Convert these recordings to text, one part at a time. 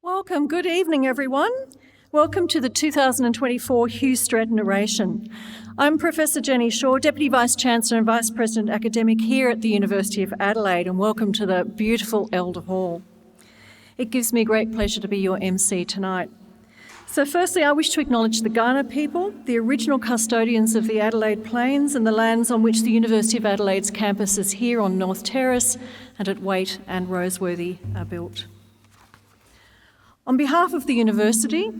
Welcome. Good evening, everyone. Welcome to the 2024 Hugh Stretton Oration. I'm Professor Jenny Shaw, Deputy Vice-Chancellor and Vice President Academic here at the University of Adelaide, and welcome to the beautiful Elder Hall. It gives me great pleasure to be your MC tonight. So firstly, I wish to acknowledge the Kaurna people, the original custodians of the Adelaide Plains and the lands on which the University of Adelaide's campuses here on North Terrace and at Waite and Roseworthy are built. On behalf of the University,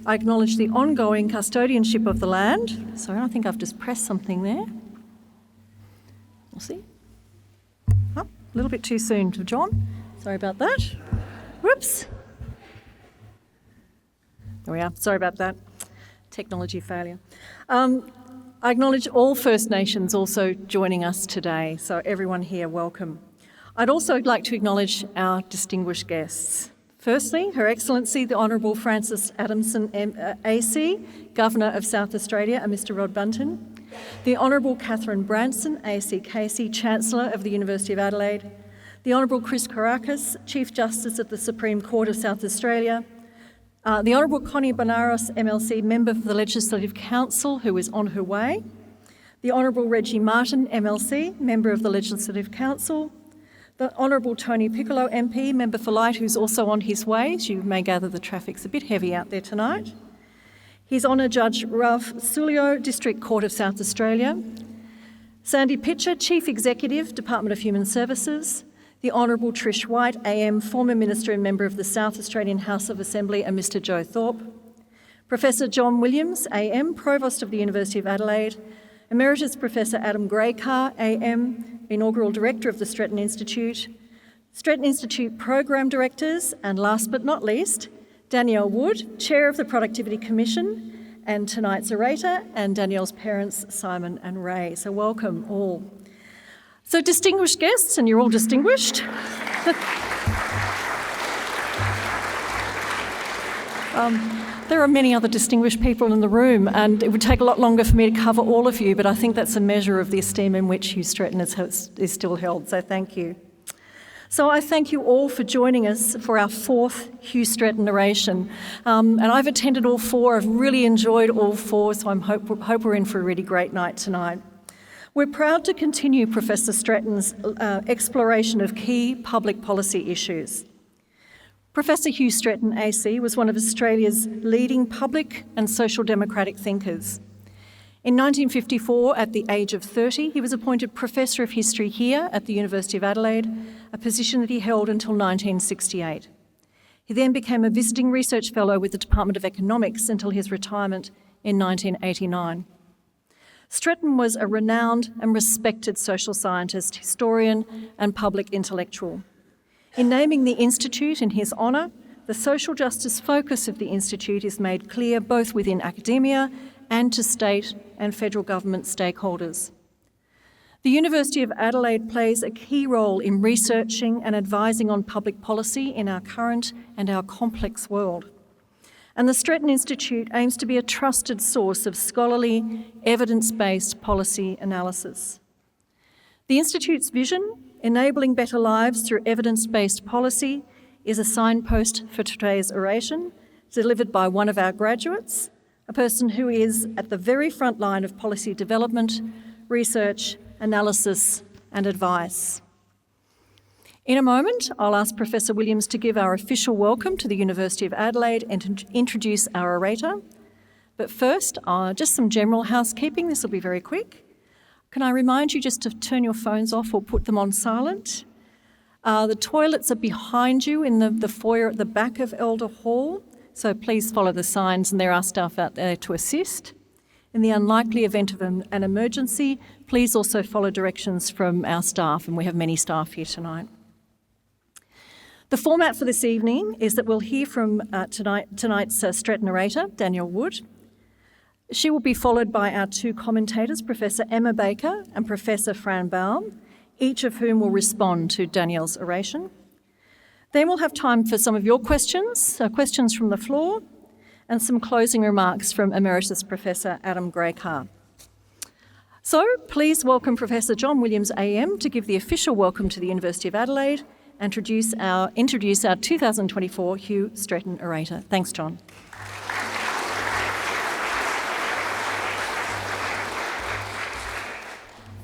I acknowledge the ongoing custodianship of the land. Sorry, I think I've just pressed something there. We'll see. Oh, a little bit too soon to John. Sorry about that. Whoops. There we are. Sorry about that. Technology failure. I acknowledge all First Nations also joining us today, so everyone here, welcome. I'd also like to acknowledge our distinguished guests. Firstly, Her Excellency the Honourable Francis Adamson AC, Governor of South Australia, and Mr Rod Bunton. The Honourable Catherine Branson AC Casey, Chancellor of the University of Adelaide. The Honourable Chris Kourakis, Chief Justice of the Supreme Court of South Australia. The Honourable Connie Bonaros MLC, Member for the Legislative Council, who is on her way. The Honourable Reggie Martin MLC, Member of the Legislative Council. The Honourable Tony Piccolo MP, Member for Light, who's also on his way. As you may gather, the traffic's a bit heavy out there tonight. His Honour Judge Ralph Sulio, District Court of South Australia. Sandy Pitcher, Chief Executive, Department of Human Services. The Honourable Trish White AM, former Minister and Member of the South Australian House of Assembly, and Mr Joe Thorpe. Professor John Williams AM, Provost of the University of Adelaide. Emeritus Professor Adam Graycar AM, Inaugural Director of the Stretton Institute. Stretton Institute Program Directors, and last but not least, Danielle Wood, Chair of the Productivity Commission, and tonight's orator, and Danielle's parents, Simon and Ray. So welcome all. So distinguished guests, and you're all distinguished. There are many other distinguished people in the room, and it would take a lot longer for me to cover all of you, but I think that's a measure of the esteem in which Hugh Stretton is still held, so thank you. So I thank you all for joining us for our fourth Hugh Stretton Oration. And I've attended all four, I've really enjoyed all four, so I hope we're in for a really great night tonight. We're proud to continue Professor Stretton's exploration of key public policy issues. Professor Hugh Stretton AC was one of Australia's leading public and social democratic thinkers. In 1954, at the age of 30, he was appointed Professor of History here at the University of Adelaide, a position that he held until 1968. He then became a visiting research fellow with the Department of Economics until his retirement in 1989. Stretton was a renowned and respected social scientist, historian, and public intellectual. In naming the Institute in his honour, the social justice focus of the Institute is made clear both within academia and to state and federal government stakeholders. The University of Adelaide plays a key role in researching and advising on public policy in our current and our complex world. And the Stretton Institute aims to be a trusted source of scholarly, evidence-based policy analysis. The Institute's vision, enabling better lives through evidence-based policy, is a signpost for today's oration, delivered by one of our graduates, a person who is at the very front line of policy development, research, analysis, and advice. In a moment, I'll ask Professor Williams to give our official welcome to the University of Adelaide and to introduce our orator. But first, just some general housekeeping. This will be very quick. Can I remind you just to turn your phones off or put them on silent? The toilets are behind you in the foyer at the back of Elder Hall, so please follow the signs, and there are staff out there to assist. In the unlikely event of an emergency, please also follow directions from our staff, and we have many staff here tonight. The format for this evening is that we'll hear from tonight's Stretton orator, Danielle Wood. She will be followed by our two commentators, Professor Emma Baker and Professor Fran Baum, each of whom will respond to Danielle's oration. Then we'll have time for some of your questions, questions from the floor, and some closing remarks from Emeritus Professor Adam Graycar. So please welcome Professor John Williams AM to give the official welcome to the University of Adelaide introduce our 2024 Hugh Stretton Orator. Thanks, John.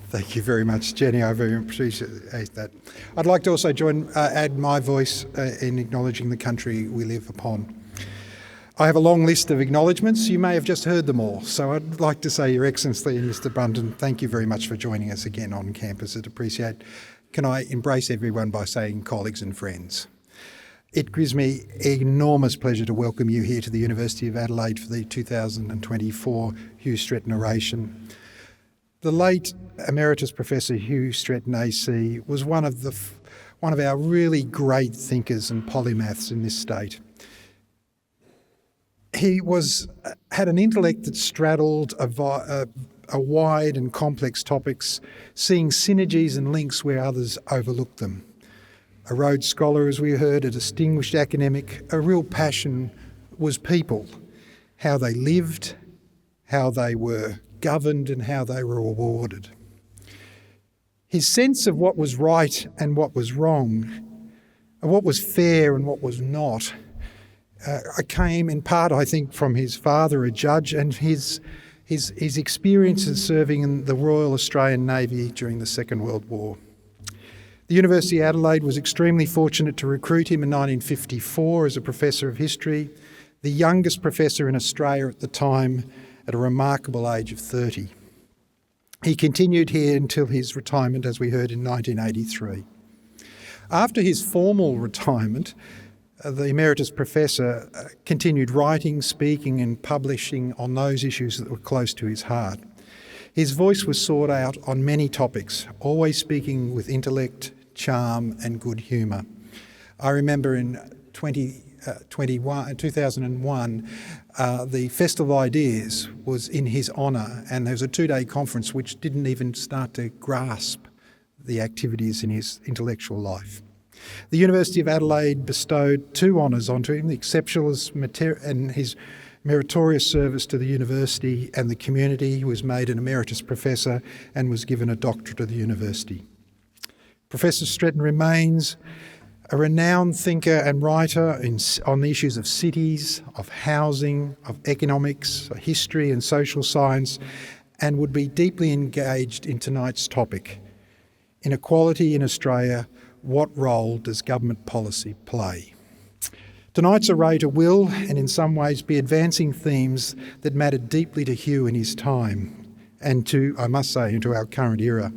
Thank you very much, Jenny. I very appreciate that. I'd like to also add my voice in acknowledging the country we live upon. I have a long list of acknowledgements. You may have just heard them all. So I'd like to say, Your Excellency and Mr. Brundon, thank you very much for joining us again on campus. I'd appreciate. Can I embrace everyone by saying colleagues and friends? It gives me enormous pleasure to welcome you here to the University of Adelaide for the 2024 Hugh Stretton Oration. The late Emeritus Professor Hugh Stretton AC was one of our really great thinkers and polymaths in this state. He had an intellect that straddled a wide and complex topics, seeing synergies and links where others overlooked them. A Rhodes Scholar, as we heard, a distinguished academic, a real passion was people, how they lived, how they were governed and how they were rewarded. His sense of what was right and what was wrong, and what was fair and what was not, came in part, I think, from his father, a judge, and his experiences serving in the Royal Australian Navy during the Second World War. The University of Adelaide was extremely fortunate to recruit him in 1954 as a Professor of History, the youngest professor in Australia at the time, at a remarkable age of 30. He continued here until his retirement, as we heard, in 1983. After his formal retirement, the Emeritus Professor continued writing, speaking and publishing on those issues that were close to his heart. His voice was sought out on many topics, always speaking with intellect, charm and good humour. I remember in 2001, the Festival of Ideas was in his honour, and there was a 2-day conference which didn't even start to grasp the activities in his intellectual life. The University of Adelaide bestowed 2 honours onto him, the exceptionalist and his meritorious service to the university and the community. He was made an Emeritus Professor and was given a doctorate of the university. Professor Stretton remains a renowned thinker and writer on the issues of cities, of housing, of economics, history and social science, and would be deeply engaged in tonight's topic, Inequality in Australia, what role does government policy play? Tonight's orator will, and in some ways, be advancing themes that mattered deeply to Hugh in his time, and to, I must say, into our current era.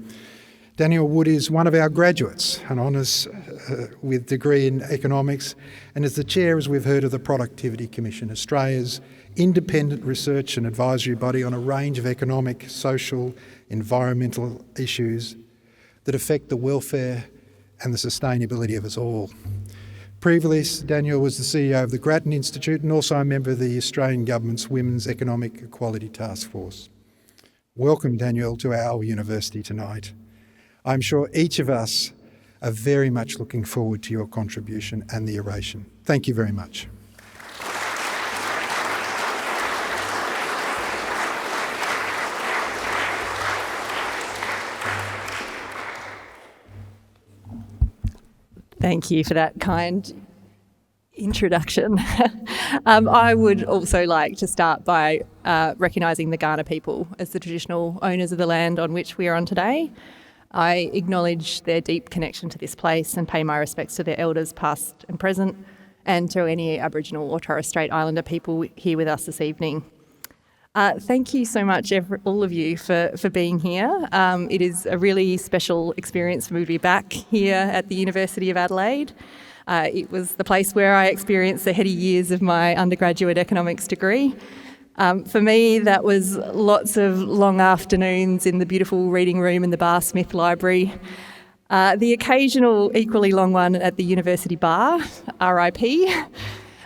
Danielle Wood is one of our graduates, an honours with degree in economics, and is the chair, as we've heard, of the Productivity Commission, Australia's independent research and advisory body on a range of economic, social, environmental issues that affect the welfare and the sustainability of us all. Previously, Danielle was the CEO of the Grattan Institute and also a member of the Australian Government's Women's Economic Equality Task Force. Welcome, Danielle, to our university tonight. I'm sure each of us are very much looking forward to your contribution and the oration. Thank you very much. Thank you for that kind introduction. I would also like to start by recognising the Kaurna people as the traditional owners of the land on which we are on today. I acknowledge their deep connection to this place and pay my respects to their elders past and present, and to any Aboriginal or Torres Strait Islander people here with us this evening. Thank you so much, all of you, for being here. It is a really special experience for me to be back here at the University of Adelaide. It was the place where I experienced the heady years of my undergraduate economics degree. For me, that was lots of long afternoons in the beautiful reading room in the Bar Smith Library. The occasional equally long one at the University Bar, RIP.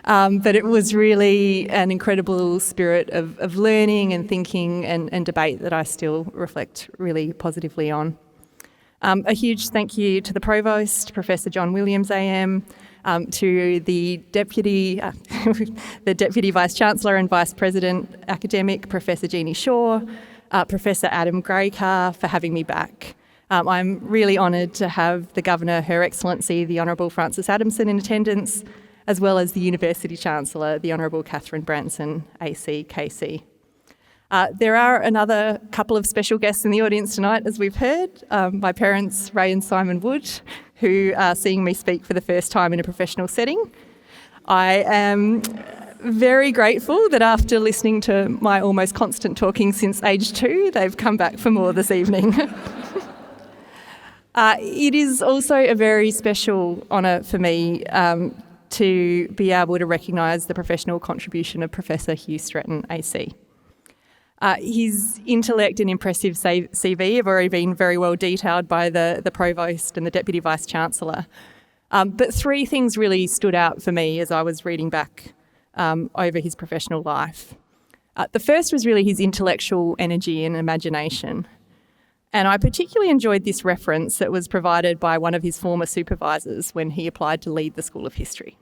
But it was really an incredible spirit of learning and thinking and debate that I still reflect really positively on. A huge thank you to the Provost, Professor John Williams AM, to the Deputy Vice-Chancellor and Vice-President Academic, Professor Jeannie Shaw, Professor Adam Graycar, for having me back. I'm really honoured to have the Governor, Her Excellency, the Honourable Frances Adamson, in attendance, as well as the University Chancellor, the Honourable Catherine Branson, AC, KC. There are another couple of special guests in the audience tonight, as we've heard. My parents, Ray and Simon Wood, who are seeing me speak for the first time in a professional setting. I am very grateful that after listening to my almost constant talking since age 2, they've come back for more this evening. It is also a very special honour for me to be able to recognise the professional contribution of Professor Hugh Stretton, AC. His intellect and impressive CV have already been very well detailed by the Provost and the Deputy Vice-Chancellor. But 3 things really stood out for me as I was reading back over his professional life. The first was really his intellectual energy and imagination. And I particularly enjoyed this reference that was provided by one of his former supervisors when he applied to lead the School of History.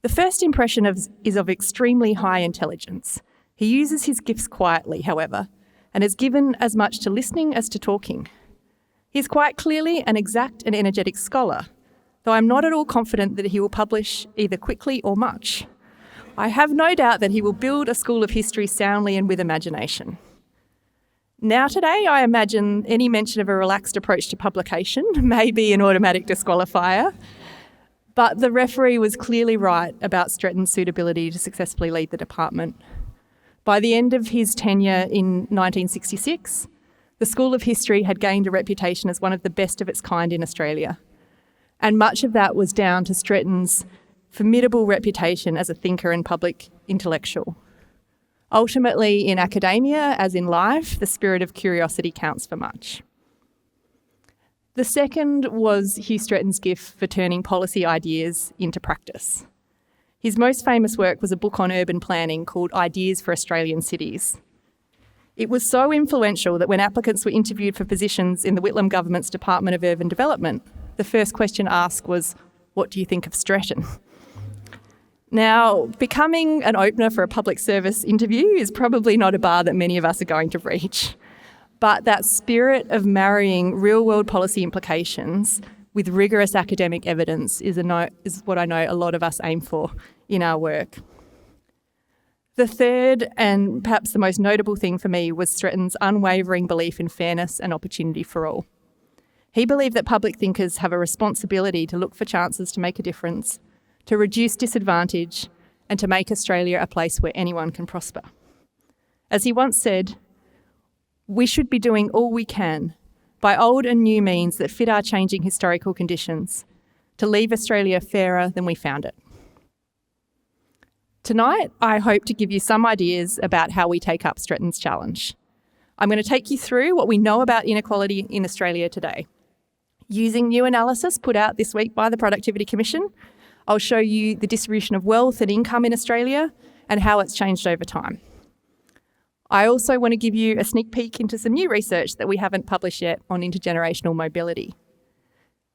The first impression is of extremely high intelligence. He uses his gifts quietly, however, and is given as much to listening as to talking. He is quite clearly an exact and energetic scholar, though I'm not at all confident that he will publish either quickly or much. I have no doubt that he will build a School of History soundly and with imagination. Now today, I imagine any mention of a relaxed approach to publication may be an automatic disqualifier, but the referee was clearly right about Stretton's suitability to successfully lead the department. By the end of his tenure in 1966, the School of History had gained a reputation as one of the best of its kind in Australia, and much of that was down to Stretton's formidable reputation as a thinker and public intellectual. Ultimately, in academia, as in life, the spirit of curiosity counts for much. The second was Hugh Stretton's gift for turning policy ideas into practice. His most famous work was a book on urban planning called Ideas for Australian Cities. It was so influential that when applicants were interviewed for positions in the Whitlam government's Department of Urban Development, the first question asked was, "What do you think of Stretton?" Now, becoming an opener for a public service interview is probably not a bar that many of us are going to reach. But that spirit of marrying real-world policy implications with rigorous academic evidence is what I know a lot of us aim for in our work. The third, and perhaps the most notable thing for me, was Stretton's unwavering belief in fairness and opportunity for all. He believed that public thinkers have a responsibility to look for chances to make a difference, to reduce disadvantage, and to make Australia a place where anyone can prosper. As he once said, "We should be doing all we can, by old and new means that fit our changing historical conditions, to leave Australia fairer than we found it." Tonight, I hope to give you some ideas about how we take up Stretton's challenge. I'm going to take you through what we know about inequality in Australia today. Using new analysis put out this week by the Productivity Commission, I'll show you the distribution of wealth and income in Australia and how it's changed over time. I also want to give you a sneak peek into some new research that we haven't published yet on intergenerational mobility.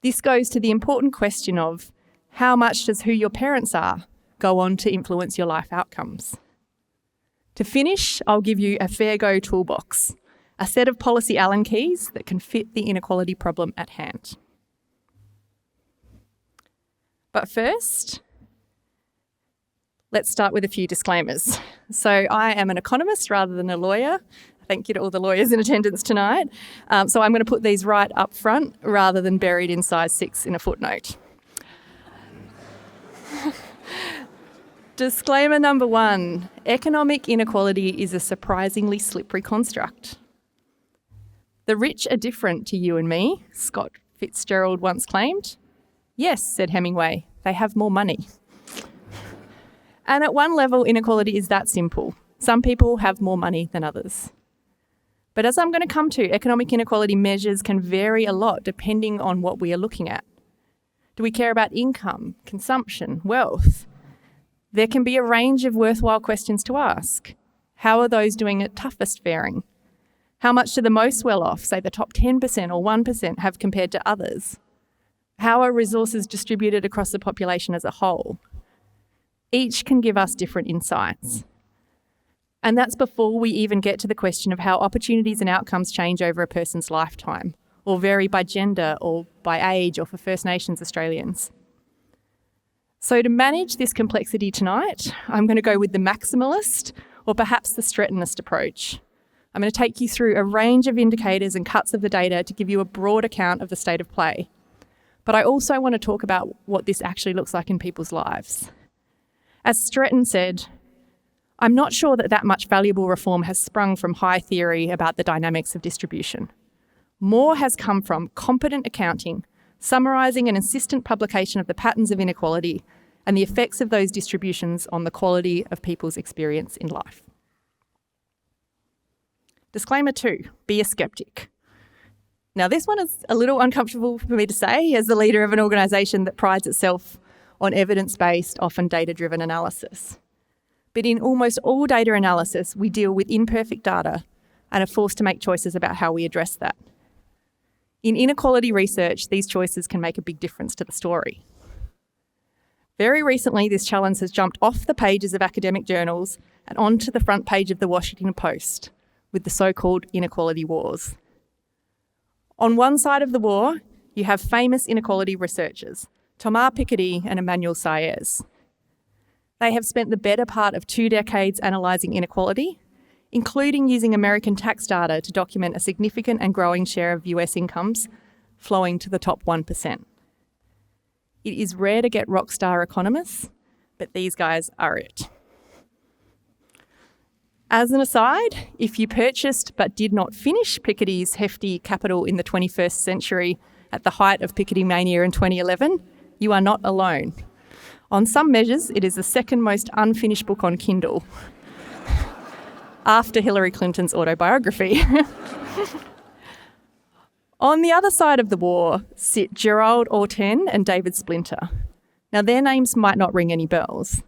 This goes to the important question of how much does who your parents are go on to influence your life outcomes? To finish, I'll give you a fair go toolbox, a set of policy Allen keys that can fit the inequality problem at hand. But first, let's start with a few disclaimers. So I am an economist rather than a lawyer. Thank you to all the lawyers in attendance tonight. So I'm going to put these right up front rather than buried in size 6 in a footnote. Disclaimer number 1, economic inequality is a surprisingly slippery construct. The rich are different to you and me, Scott Fitzgerald once claimed. Yes, said Hemingway, they have more money. And at one level, inequality is that simple. Some people have more money than others. But as I'm going to come to, economic inequality measures can vary a lot depending on what we are looking at. Do we care about income, consumption, wealth? There can be a range of worthwhile questions to ask. How are those doing it toughest faring? How much do the most well-off, say the top 10% or 1%, have compared to others? How are resources distributed across the population as a whole? Each can give us different insights. And that's before we even get to the question of how opportunities and outcomes change over a person's lifetime, or vary by gender or by age, or for First Nations Australians. So to manage this complexity tonight, I'm going to go with the maximalist, or perhaps the Strettonist approach. I'm going to take you through a range of indicators and cuts of the data to give you a broad account of the state of play. But I also want to talk about what this actually looks like in people's lives. As Stretton said, I'm not sure that much valuable reform has sprung from high theory about the dynamics of distribution. More has come from competent accounting, summarising and insistent publication of the patterns of inequality and the effects of those distributions on the quality of people's experience in life. Disclaimer 2, be a skeptic. Now, this one is a little uncomfortable for me to say as the leader of an organisation that prides itself on evidence-based, often data-driven analysis. But in almost all data analysis, we deal with imperfect data and are forced to make choices about how we address that. In inequality research, these choices can make a big difference to the story. Very recently, this challenge has jumped off the pages of academic journals and onto the front page of the Washington Post with the so-called inequality wars. On one side of the war, you have famous inequality researchers, Thomas Piketty and Emmanuel Saez. They have spent the better part of 2 decades analysing inequality, including using American tax data to document a significant and growing share of US incomes flowing to the top 1%. It is rare to get rock star economists, but these guys are it. As an aside, if you purchased but did not finish Piketty's hefty Capital in the 21st Century at the height of Piketty mania in 2011, you are not alone. On some measures, it is the second most unfinished book on Kindle, after Hillary Clinton's autobiography. On the other side of the war sit Gerald Orten and David Splinter. Now, their names might not ring any bells.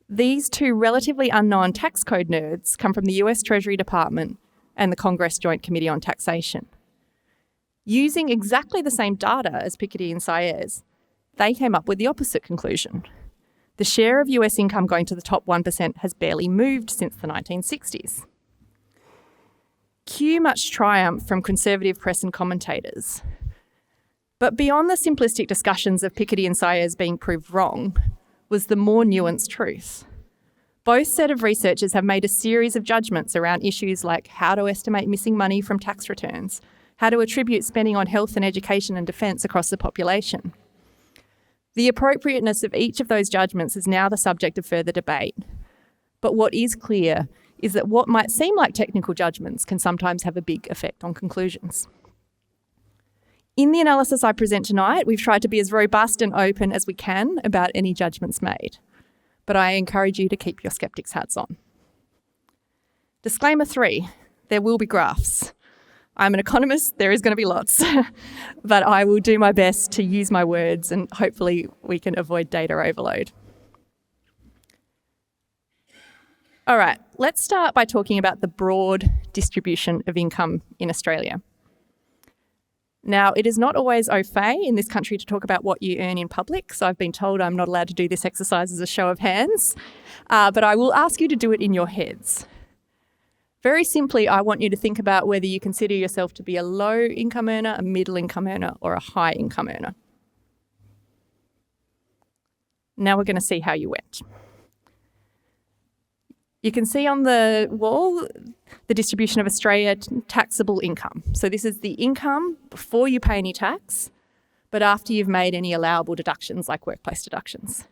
These 2 relatively unknown tax code nerds come from the US Treasury Department and the Congress Joint Committee on Taxation. Using exactly the same data as Piketty and Saez, they came up with the opposite conclusion. The share of US income going to the top 1% has barely moved since the 1960s. Cue much triumph from conservative press and commentators. But beyond the simplistic discussions of Piketty and Saez being proved wrong was the more nuanced truth. Both set of researchers have made a series of judgments around issues like how to estimate missing money from tax returns, how to attribute spending on health and education and defence across the population. The appropriateness of each of those judgments is now the subject of further debate. But what is clear is that what might seem like technical judgments can sometimes have a big effect on conclusions. In the analysis I present tonight, we've tried to be as robust and open as we can about any judgments made. But I encourage you to keep your skeptics' hats on. Disclaimer 3, there will be graphs. I'm an economist, there is going to be lots, but I will do my best to use my words and hopefully we can avoid data overload. All right, let's start by talking about the broad distribution of income in Australia. Now, it is not always au fait in this country to talk about what you earn in public, so I've been told I'm not allowed to do this exercise as a show of hands, but I will ask you to do it in your heads. Very simply, I want you to think about whether you consider yourself to be a low-income earner, a middle-income earner, or a high-income earner. Now we're going to see how you went. You can see on the wall the distribution of Australia taxable income. So this is the income before you pay any tax, but after you've made any allowable deductions like workplace deductions.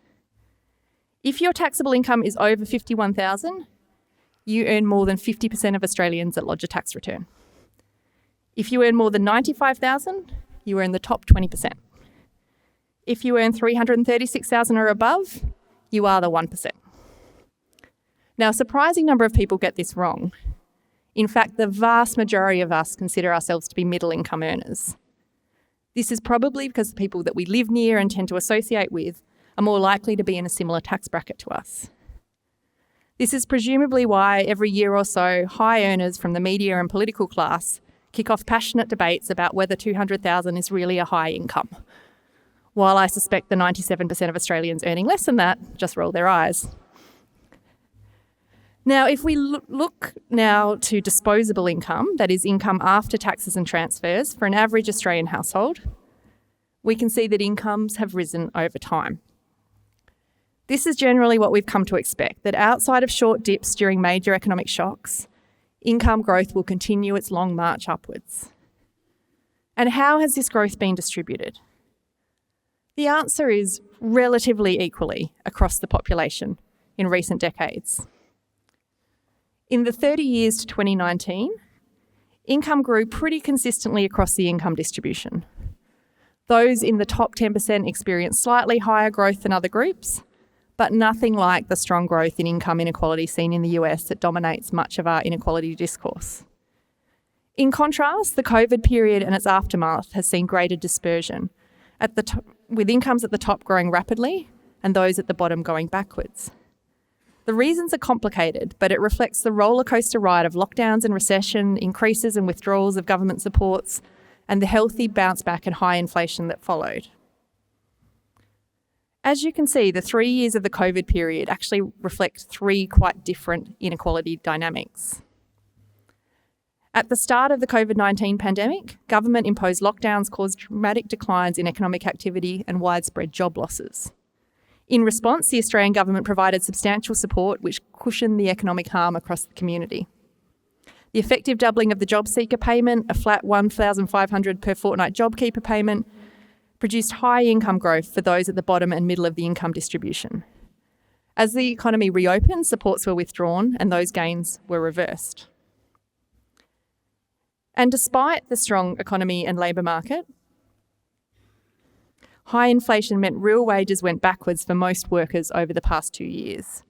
If your taxable income is over $51,000, you earn more than 50% of Australians that lodge a tax return. If you earn more than $95,000, you are in the top 20%. If you earn $336,000 or above, you are the 1%. Now, a surprising number of people get this wrong. In fact, the vast majority of us consider ourselves to be middle-income earners. This is probably because the people that we live near and tend to associate with are more likely to be in a similar tax bracket to us. This is presumably why every year or so, high earners from the media and political class kick off passionate debates about whether $200,000 is really a high income, while I suspect the 97% of Australians earning less than that just roll their eyes. Now, if we look now to disposable income, that is income after taxes and transfers for an average Australian household, we can see that incomes have risen over time. This is generally what we've come to expect, that outside of short dips during major economic shocks, income growth will continue its long march upwards. And how has this growth been distributed? The answer is relatively equally across the population in recent decades. In the 30 years to 2019, income grew pretty consistently across the income distribution. Those in the top 10% experienced slightly higher growth than other groups, but nothing like the strong growth in income inequality seen in the US that dominates much of our inequality discourse. In contrast, the COVID period and its aftermath has seen greater dispersion, with incomes at the top growing rapidly and those at the bottom going backwards. The reasons are complicated, but it reflects the rollercoaster ride of lockdowns and recession, increases and withdrawals of government supports, and the healthy bounce back and high inflation that followed. As you can see, the 3 years of the COVID period actually reflect three quite different inequality dynamics. At the start of the COVID-19 pandemic, government-imposed lockdowns caused dramatic declines in economic activity and widespread job losses. In response, the Australian government provided substantial support which cushioned the economic harm across the community. The effective doubling of the job seeker payment, a flat $1,500 per fortnight JobKeeper payment, produced high income growth for those at the bottom and middle of the income distribution. As the economy reopened, supports were withdrawn and those gains were reversed. And despite the strong economy and labour market, high inflation meant real wages went backwards for most workers over the past 2 years.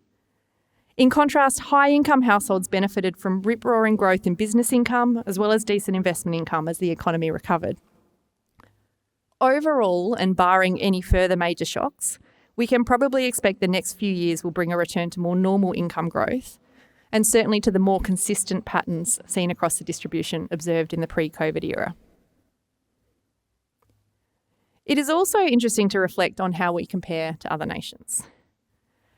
In contrast, high-income households benefited from rip-roaring growth in business income as well as decent investment income as the economy recovered. Overall, and barring any further major shocks, we can probably expect the next few years will bring a return to more normal income growth and certainly to the more consistent patterns seen across the distribution observed in the pre-COVID era. It is also interesting to reflect on how we compare to other nations.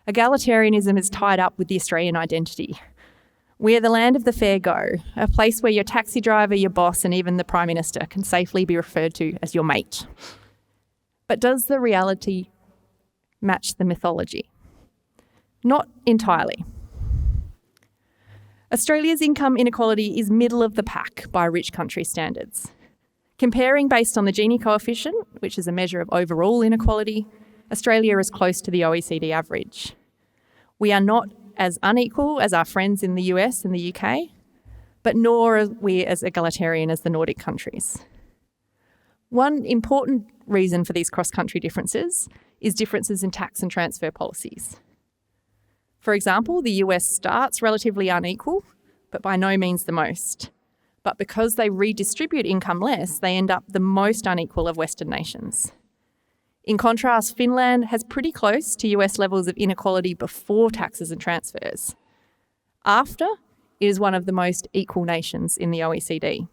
Egalitarianism is tied up with the Australian identity. We are the land of the fair go, a place where your taxi driver, your boss, and even the Prime Minister can safely be referred to as your mate. But does the reality match the mythology? Not entirely. Australia's income inequality is middle of the pack by rich country standards. Comparing based on the Gini coefficient, which is a measure of overall inequality, Australia is close to the OECD average. We are not as unequal as our friends in the US and the UK, but nor are we as egalitarian as the Nordic countries. One important reason for these cross-country differences is differences in tax and transfer policies. For example, the US starts relatively unequal, but by no means the most. But because they redistribute income less, they end up the most unequal of Western nations. In contrast, Finland has pretty close to US levels of inequality before taxes and transfers. After, it is one of the most equal nations in the OECD.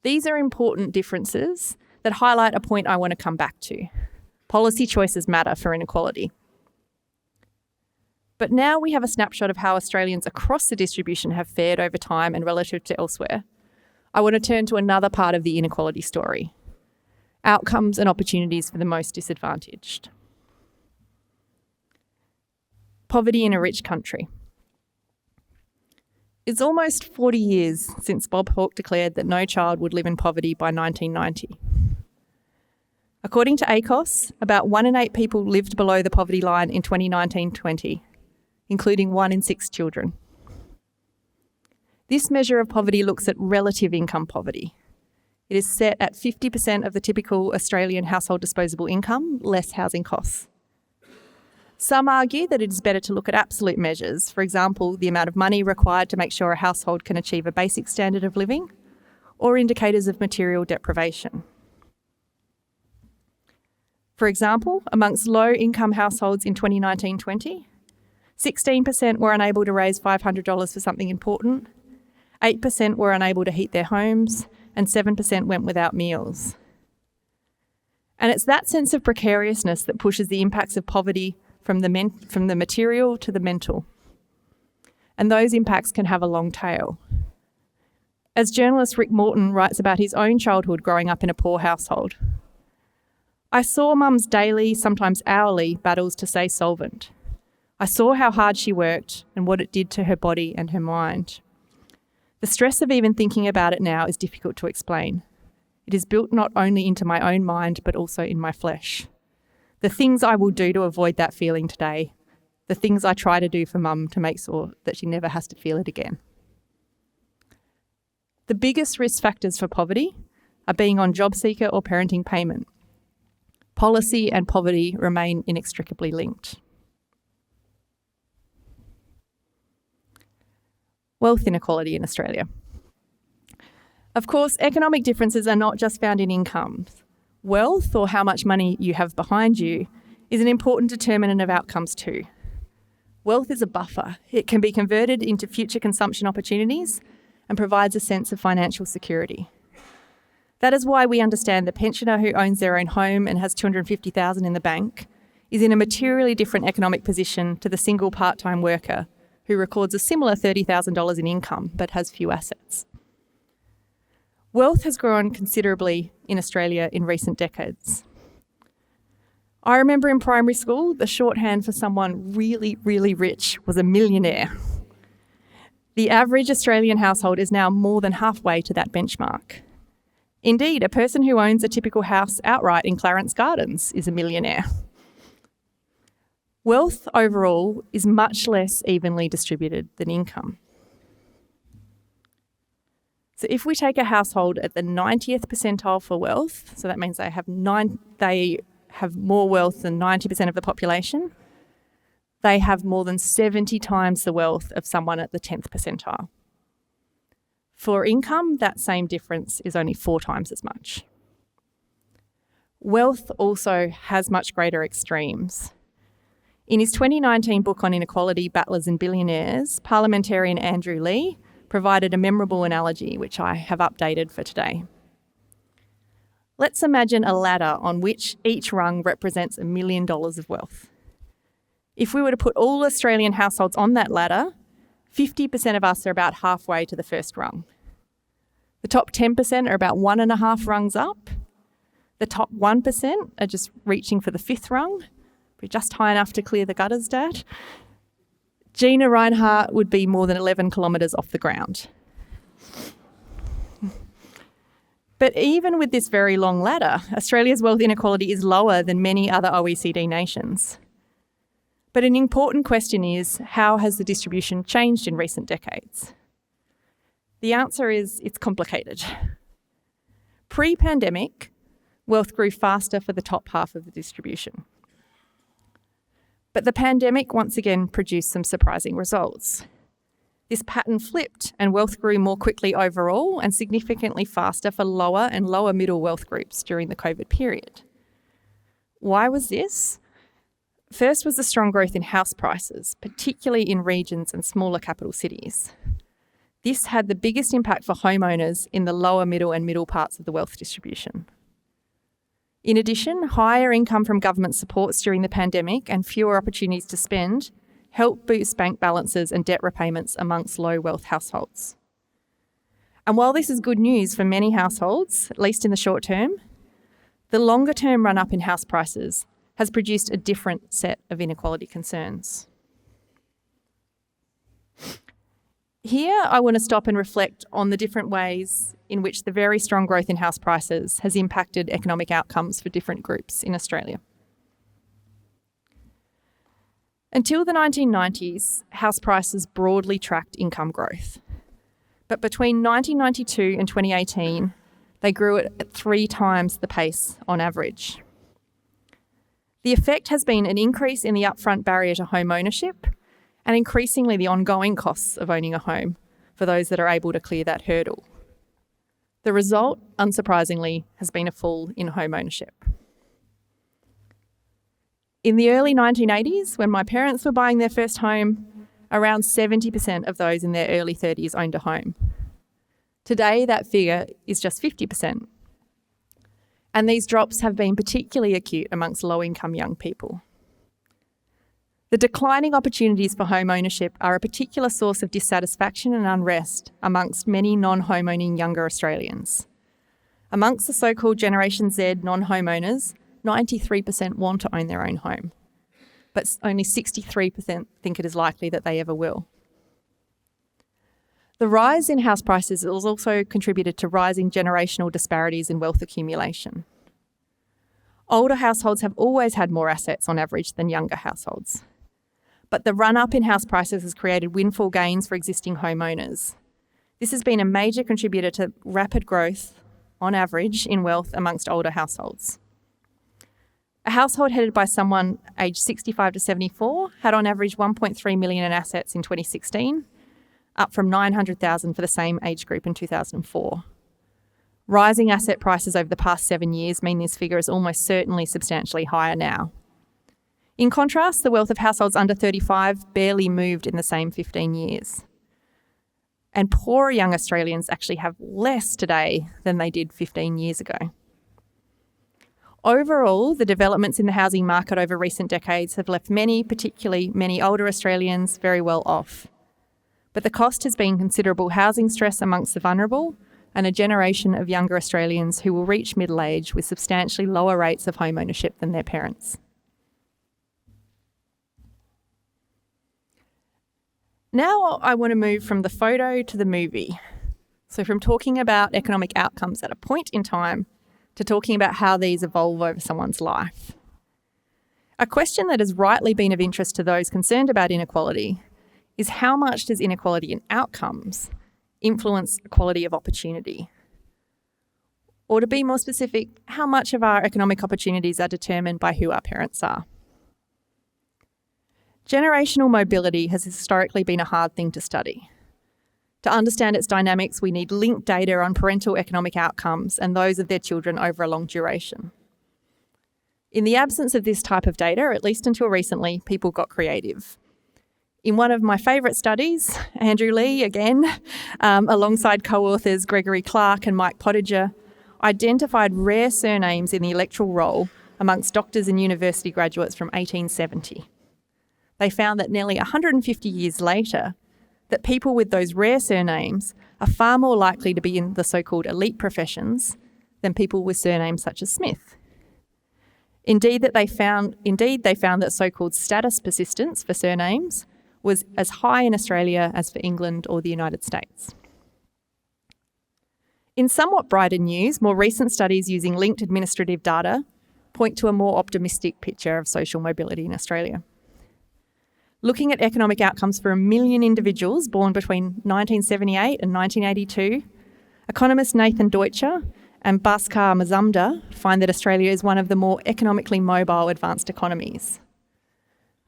These are important differences that highlight a point I want to come back to. Policy choices matter for inequality. But now we have a snapshot of how Australians across the distribution have fared over time and relative to elsewhere. I want to turn to another part of the inequality story: outcomes and opportunities for the most disadvantaged. Poverty in a rich country. It's almost 40 years since Bob Hawke declared that no child would live in poverty by 1990. According to ACOS, about 1 in 8 people lived below the poverty line in 2019-20, including 1 in 6 children. This measure of poverty looks at relative income poverty. It is set at 50% of the typical Australian household disposable income, less housing costs. Some argue that it is better to look at absolute measures, for example, the amount of money required to make sure a household can achieve a basic standard of living, or indicators of material deprivation. For example, amongst low-income households in 2019-20, 16% were unable to raise $500 for something important, 8% were unable to heat their homes, and 7% went without meals. And it's that sense of precariousness that pushes the impacts of poverty from the material to the mental. and those impacts can have a long tail. As journalist Rick Morton writes about his own childhood growing up in a poor household, I saw Mum's daily, sometimes hourly, battles to stay solvent. I saw how hard she worked and what it did to her body and her mind. The stress of even thinking about it now is difficult to explain. It is built not only into my own mind, but also in my flesh. The things I will do to avoid that feeling today, the things I try to do for Mum to make sure that she never has to feel it again. The biggest risk factors for poverty are being on job seeker or parenting payment. Policy and poverty remain inextricably linked. Wealth inequality in Australia. Of course, economic differences are not just found in incomes. Wealth, or how much money you have behind you, is an important determinant of outcomes too. Wealth is a buffer. It can be converted into future consumption opportunities and provides a sense of financial security. That is why we understand the pensioner who owns their own home and has $250,000 in the bank is in a materially different economic position to the single part-time worker who records a similar $30,000 in income but has few assets. Wealth has grown considerably in Australia in recent decades. I remember in primary school, the shorthand for someone really, really rich was a millionaire. The average Australian household is now more than halfway to that benchmark. Indeed, a person who owns a typical house outright in Clarence Gardens is a millionaire. Wealth overall is much less evenly distributed than income. So if we take a household at the 90th percentile for wealth, so that means they have more wealth than 90% of the population, they have more than 70 times the wealth of someone at the 10th percentile. For income, that same difference is only 4 times as much. Wealth also has much greater extremes. In his 2019 book on inequality, Battlers and Billionaires, parliamentarian Andrew Leigh provided a memorable analogy, which I have updated for today. Let's imagine a ladder on which each rung represents $1 million of wealth. If we were to put all Australian households on that ladder, 50% of us are about halfway to the first rung. The top 10% are about 1.5 rungs up. The top 1% are just reaching for the 5th rung. We're just high enough to clear the gutters, Dad. Gina Reinhardt would be more than 11 kilometres off the ground. But even with this very long ladder, Australia's wealth inequality is lower than many other OECD nations. But an important question is, how has the distribution changed in recent decades? The answer is, it's complicated. Pre-pandemic, wealth grew faster for the top half of the distribution. But the pandemic once again produced some surprising results. This pattern flipped and wealth grew more quickly overall and significantly faster for lower and lower middle wealth groups during the COVID period. Why was this? First was the strong growth in house prices, particularly in regions and smaller capital cities. This had the biggest impact for homeowners in the lower middle and middle parts of the wealth distribution. In addition, higher income from government supports during the pandemic and fewer opportunities to spend helped boost bank balances and debt repayments amongst low wealth households. And while this is good news for many households, at least in the short term, the longer term run up in house prices has produced a different set of inequality concerns. Here, I want to stop and reflect on the different ways in which the very strong growth in house prices has impacted economic outcomes for different groups in Australia. Until the 1990s, house prices broadly tracked income growth. But between 1992 and 2018, they grew at 3 times the pace on average. The effect has been an increase in the upfront barrier to home ownership and increasingly the ongoing costs of owning a home for those that are able to clear that hurdle. The result, unsurprisingly, has been a fall in home ownership. In the early 1980s, when my parents were buying their first home, around 70% of those in their early 30s owned a home. Today, that figure is just 50%. And these drops have been particularly acute amongst low-income young people. The declining opportunities for home ownership are a particular source of dissatisfaction and unrest amongst many non-home-owning younger Australians. Amongst the so-called Generation Z non-homeowners, 93% want to own their own home, but only 63% think it is likely that they ever will. The rise in house prices has also contributed to rising generational disparities in wealth accumulation. Older households have always had more assets on average than younger households. But the run-up in house prices has created windfall gains for existing homeowners. This has been a major contributor to rapid growth, on average, in wealth amongst older households. A household headed by someone aged 65 to 74 had on average 1.3 million in assets in 2016, up from 900,000 for the same age group in 2004. Rising asset prices over the past 7 years mean this figure is almost certainly substantially higher now. In contrast, the wealth of households under 35 barely moved in the same 15 years. And poorer young Australians actually have less today than they did 15 years ago. Overall, the developments in the housing market over recent decades have left many, particularly many older Australians, very well off. But the cost has been considerable housing stress amongst the vulnerable and a generation of younger Australians who will reach middle age with substantially lower rates of home ownership than their parents. Now I want to move from the photo to the movie. So from talking about economic outcomes at a point in time to talking about how these evolve over someone's life. A question that has rightly been of interest to those concerned about inequality is how much does inequality in outcomes influence equality of opportunity? Or to be more specific, how much of our economic opportunities are determined by who our parents are? Generational mobility has historically been a hard thing to study. To understand its dynamics, we need linked data on parental economic outcomes and those of their children over a long duration. In the absence of this type of data, at least until recently, people got creative. In one of my favourite studies, Andrew Lee, again, alongside co-authors Gregory Clark and Mike Pottinger, identified rare surnames in the electoral roll amongst doctors and university graduates from 1870. They found that nearly 150 years later, that people with those rare surnames are far more likely to be in the so-called elite professions than people with surnames such as Smith. Indeed, they found that so-called status persistence for surnames was as high in Australia as for England or the United States. In somewhat brighter news, more recent studies using linked administrative data point to a more optimistic picture of social mobility in Australia. Looking at economic outcomes for 1 million individuals born between 1978 and 1982, economists Nathan Deutscher and Bhaskar Mazumdar find that Australia is one of the more economically mobile advanced economies.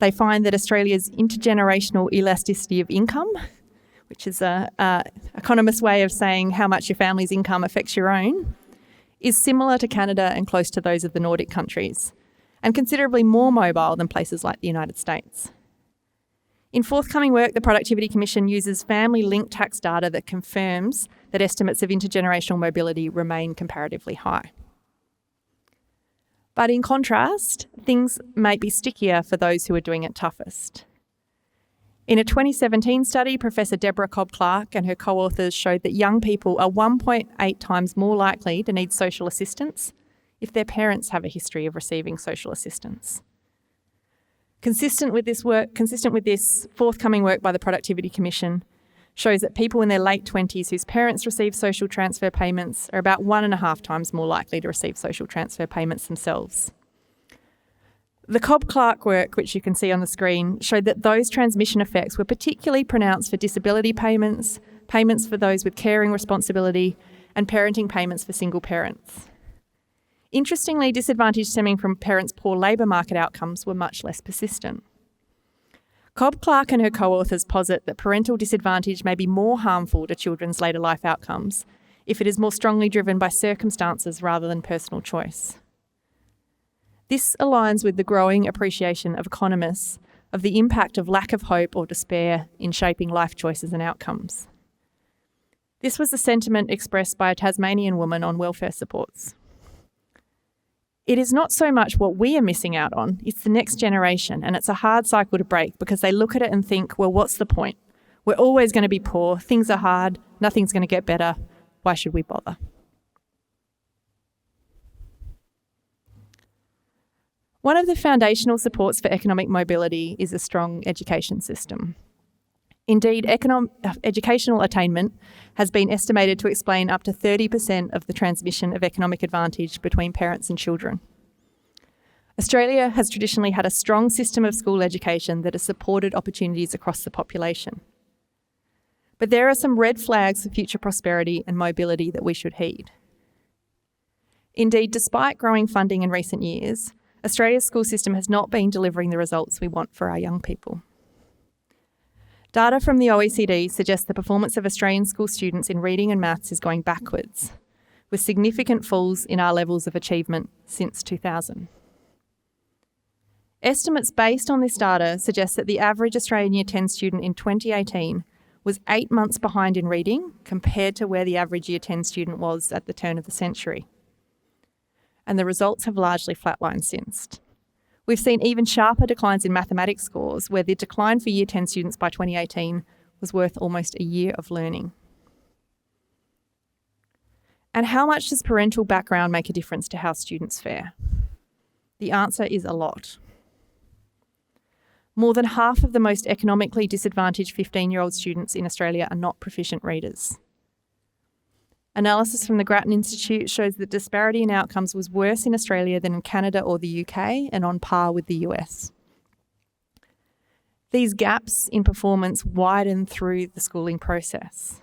They find that Australia's intergenerational elasticity of income, which is an economist's way of saying how much your family's income affects your own, is similar to Canada and close to those of the Nordic countries, and considerably more mobile than places like the United States. In forthcoming work, the Productivity Commission uses family-linked tax data that confirms that estimates of intergenerational mobility remain comparatively high. But in contrast, things may be stickier for those who are doing it toughest. In a 2017 study, Professor Deborah Cobb-Clark and her co-authors showed that young people are 1.8 times more likely to need social assistance if their parents have a history of receiving social assistance. Consistent with this forthcoming work by the Productivity Commission shows that people in their late 20s whose parents receive social transfer payments are about 1.5 times more likely to receive social transfer payments themselves. The Cobb-Clark work, which you can see on the screen, showed that those transmission effects were particularly pronounced for disability payments, payments for those with caring responsibility, and parenting payments for single parents. Interestingly, disadvantage stemming from parents' poor labour market outcomes were much less persistent. Cobb-Clark and her co-authors posit that parental disadvantage may be more harmful to children's later life outcomes if it is more strongly driven by circumstances rather than personal choice. This aligns with the growing appreciation of economists of the impact of lack of hope or despair in shaping life choices and outcomes. This was the sentiment expressed by a Tasmanian woman on welfare supports. It is not so much what we are missing out on, it's the next generation, and it's a hard cycle to break because they look at it and think, well, what's the point? We're always going to be poor, things are hard, nothing's going to get better, why should we bother? One of the foundational supports for economic mobility is a strong education system. Indeed, educational attainment has been estimated to explain up to 30% of the transmission of economic advantage between parents and children. Australia has traditionally had a strong system of school education that has supported opportunities across the population. But there are some red flags for future prosperity and mobility that we should heed. Indeed, despite growing funding in recent years, Australia's school system has not been delivering the results we want for our young people. Data from the OECD suggests the performance of Australian school students in reading and maths is going backwards, with significant falls in our levels of achievement since 2000. Estimates based on this data suggest that the average Australian Year 10 student in 2018 was 8 months behind in reading compared to where the average Year 10 student was at the turn of the century. And the results have largely flatlined since. We've seen even sharper declines in mathematics scores, where the decline for Year 10 students by 2018 was worth almost a year of learning. And how much does parental background make a difference to how students fare? The answer is a lot. More than half of the most economically disadvantaged 15-year-old students in Australia are not proficient readers. Analysis from the Grattan Institute shows that disparity in outcomes was worse in Australia than in Canada or the UK and on par with the US. These gaps in performance widen through the schooling process.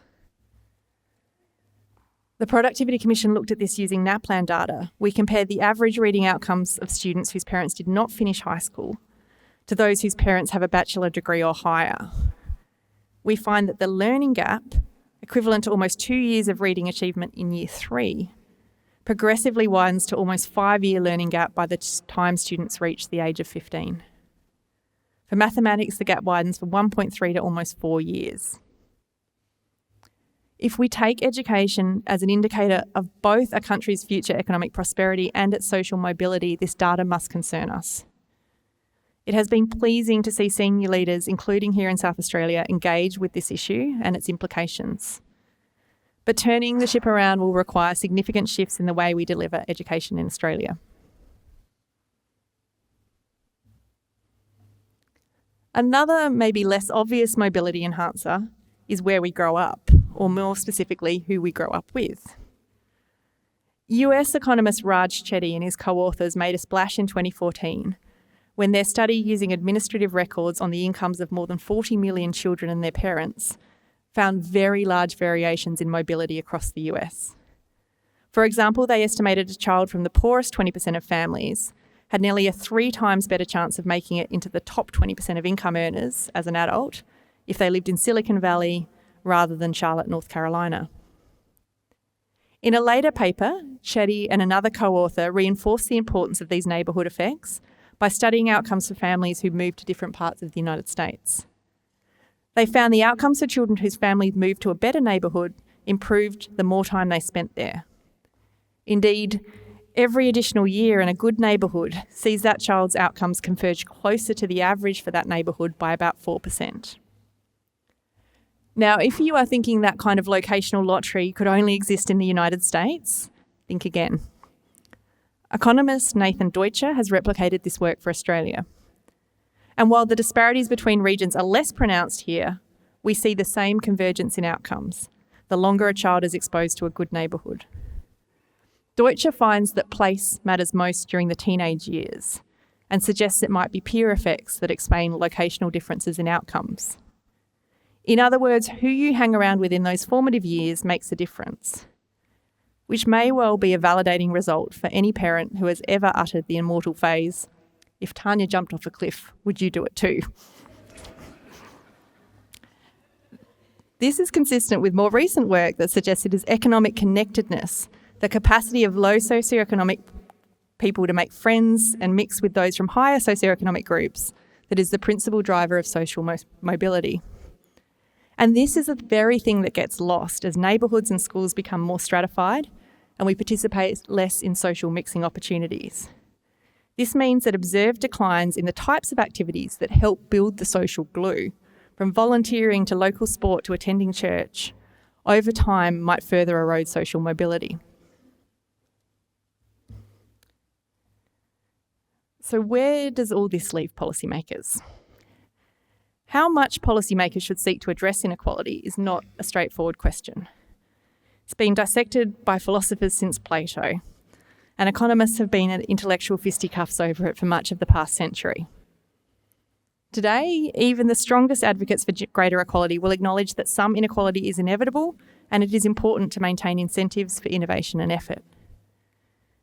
The Productivity Commission looked at this using NAPLAN data. We compared the average reading outcomes of students whose parents did not finish high school to those whose parents have a bachelor degree or higher. We find that the learning gap, equivalent to almost 2 years of reading achievement in Year 3, progressively widens to almost 5-year learning gap by the time students reach the age of 15. For mathematics, the gap widens from 1.3 to almost 4 years. If we take education as an indicator of both a country's future economic prosperity and its social mobility, this data must concern us. It has been pleasing to see senior leaders, including here in South Australia, engage with this issue and its implications. But turning the ship around will require significant shifts in the way we deliver education in Australia. Another, maybe less obvious mobility enhancer is where we grow up, or more specifically, who we grow up with. US economist Raj Chetty and his co-authors made a splash in 2014 when their study using administrative records on the incomes of more than 40 million children and their parents found very large variations in mobility across the US. For example, they estimated a child from the poorest 20% of families had nearly a 3 times better chance of making it into the top 20% of income earners as an adult if they lived in Silicon Valley rather than Charlotte, North Carolina. In a later paper, Chetty and another co-author reinforced the importance of these neighbourhood effects by studying outcomes for families who moved to different parts of the United States. They found the outcomes for children whose families moved to a better neighbourhood improved the more time they spent there. Indeed, every additional year in a good neighbourhood sees that child's outcomes converge closer to the average for that neighbourhood by about 4%. Now, if you are thinking that kind of locational lottery could only exist in the United States, think again. Economist Nathan Deutscher has replicated this work for Australia. And while the disparities between regions are less pronounced here, we see the same convergence in outcomes, the longer a child is exposed to a good neighbourhood. Deutscher finds that place matters most during the teenage years and suggests it might be peer effects that explain locational differences in outcomes. In other words, who you hang around with in those formative years makes a difference, which may well be a validating result for any parent who has ever uttered the immortal phrase, "If Tanya jumped off a cliff, would you do it too?" This is consistent with more recent work that suggests it is economic connectedness, the capacity of low socioeconomic people to make friends and mix with those from higher socioeconomic groups, that is the principal driver of social mobility. And this is the very thing that gets lost as neighbourhoods and schools become more stratified and we participate less in social mixing opportunities. This means that observed declines in the types of activities that help build the social glue, from volunteering to local sport to attending church, over time might further erode social mobility. So where does all this leave policymakers? How much policymakers should seek to address inequality is not a straightforward question. It's been dissected by philosophers since Plato, and economists have been at intellectual fisticuffs over it for much of the past century. Today, even the strongest advocates for greater equality will acknowledge that some inequality is inevitable, and it is important to maintain incentives for innovation and effort.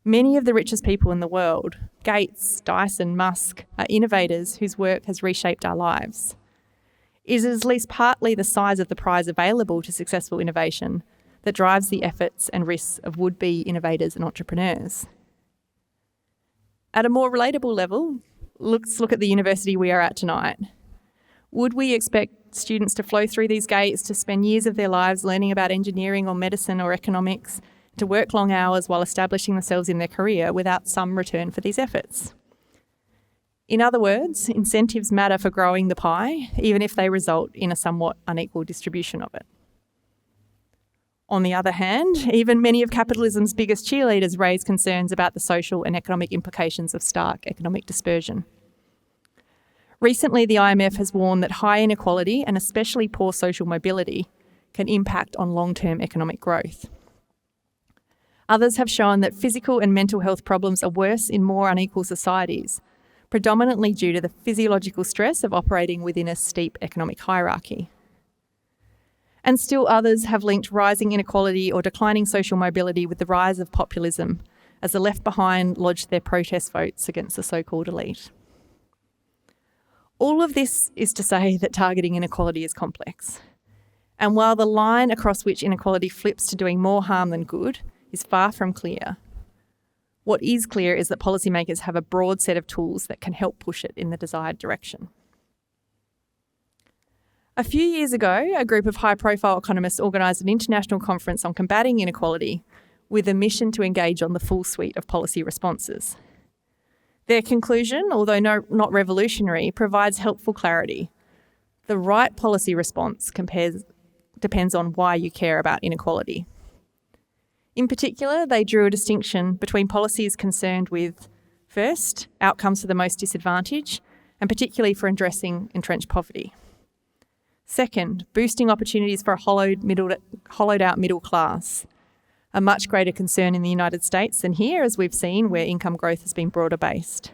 Many of the richest people in the world, Gates, Dyson, Musk, are innovators whose work has reshaped our lives. It is at least partly the size of the prize available to successful innovation that drives the efforts and risks of would-be innovators and entrepreneurs. At a more relatable level, let's look at the university we are at tonight. Would we expect students to flow through these gates, to spend years of their lives learning about engineering or medicine or economics, to work long hours while establishing themselves in their career without some return for these efforts? In other words, incentives matter for growing the pie, even if they result in a somewhat unequal distribution of it. On the other hand, even many of capitalism's biggest cheerleaders raise concerns about the social and economic implications of stark economic dispersion. Recently, the IMF has warned that high inequality and especially poor social mobility can impact on long-term economic growth. Others have shown that physical and mental health problems are worse in more unequal societies, predominantly due to the physiological stress of operating within a steep economic hierarchy. And still others have linked rising inequality or declining social mobility with the rise of populism, as the left behind lodged their protest votes against the so-called elite. All of this is to say that targeting inequality is complex. And while the line across which inequality flips to doing more harm than good is far from clear, what is clear is that policymakers have a broad set of tools that can help push it in the desired direction. A few years ago, a group of high-profile economists organised an international conference on combating inequality with a mission to engage on the full suite of policy responses. Their conclusion, although not revolutionary, provides helpful clarity. The right policy response depends on why you care about inequality. In particular, they drew a distinction between policies concerned with, first, outcomes for the most disadvantaged, and particularly for addressing entrenched poverty. Second, boosting opportunities for a hollowed out middle class, a much greater concern in the United States than here, as we've seen, where income growth has been broader based.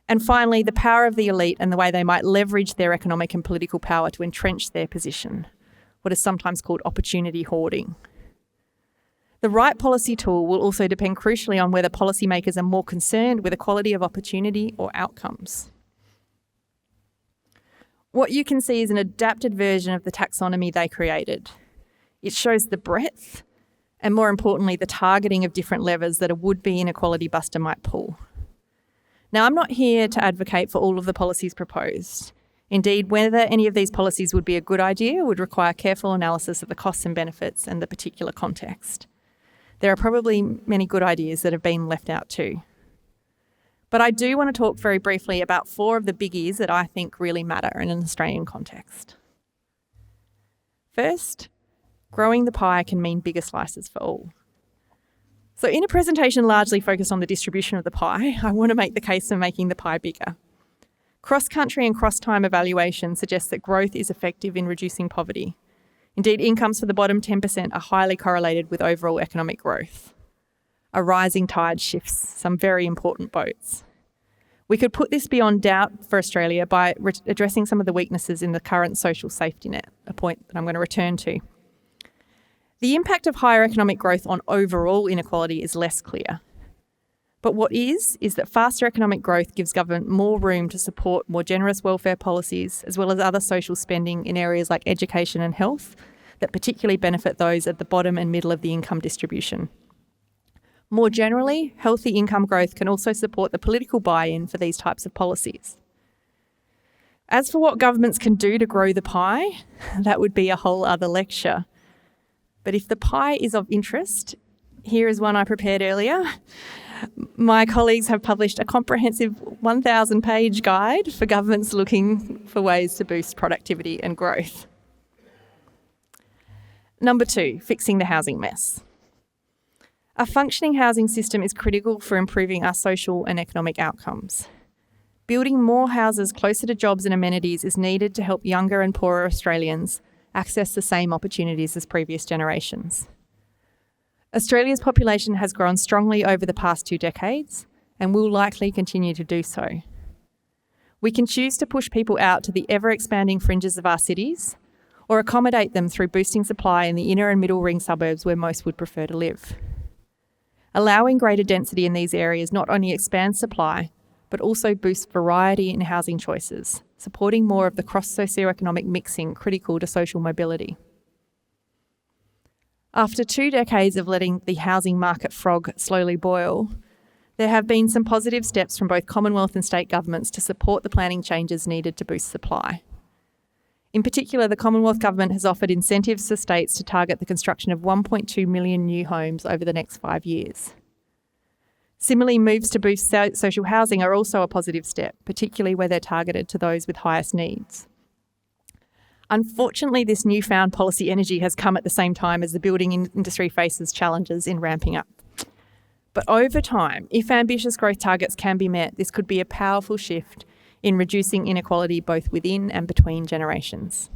And finally, the power of the elite and the way they might leverage their economic and political power to entrench their position, what is sometimes called opportunity hoarding. The right policy tool will also depend crucially on whether policymakers are more concerned with equality of opportunity or outcomes. What you can see is an adapted version of the taxonomy they created. It shows the breadth and, more importantly, the targeting of different levers that a would-be inequality buster might pull. Now, I'm not here to advocate for all of the policies proposed. Indeed, whether any of these policies would be a good idea would require careful analysis of the costs and benefits and the particular context. There are probably many good ideas that have been left out too. But I do want to talk very briefly about 4 of the biggies that I think really matter in an Australian context. First, growing the pie can mean bigger slices for all. So in a presentation largely focused on the distribution of the pie, I want to make the case for making the pie bigger. Cross-country and cross-time evaluation suggests that growth is effective in reducing poverty. Indeed, incomes for the bottom 10% are highly correlated with overall economic growth. A rising tide shifts some very important boats. We could put this beyond doubt for Australia by addressing some of the weaknesses in the current social safety net, a point that I'm going to return to. The impact of higher economic growth on overall inequality is less clear. But what is that faster economic growth gives government more room to support more generous welfare policies, as well as other social spending in areas like education and health that particularly benefit those at the bottom and middle of the income distribution. More generally, healthy income growth can also support the political buy-in for these types of policies. As for what governments can do to grow the pie, that would be a whole other lecture. But if the pie is of interest, here is one I prepared earlier. My colleagues have published a comprehensive 1,000-page guide for governments looking for ways to boost productivity and growth. Number 2, fixing the housing mess. A functioning housing system is critical for improving our social and economic outcomes. Building more houses closer to jobs and amenities is needed to help younger and poorer Australians access the same opportunities as previous generations. Australia's population has grown strongly over the past 2 decades and will likely continue to do so. We can choose to push people out to the ever-expanding fringes of our cities or accommodate them through boosting supply in the inner and middle ring suburbs where most would prefer to live. Allowing greater density in these areas not only expands supply, but also boosts variety in housing choices, supporting more of the cross-socioeconomic mixing critical to social mobility. After 2 decades of letting the housing market frog slowly boil, there have been some positive steps from both Commonwealth and state governments to support the planning changes needed to boost supply. In particular, the Commonwealth Government has offered incentives to states to target the construction of 1.2 million new homes over the next 5 years. Similarly, moves to boost social housing are also a positive step, particularly where they're targeted to those with highest needs. Unfortunately, this newfound policy energy has come at the same time as the building industry faces challenges in ramping up. But over time, if ambitious growth targets can be met, this could be a powerful shift in reducing inequality both within and between generations.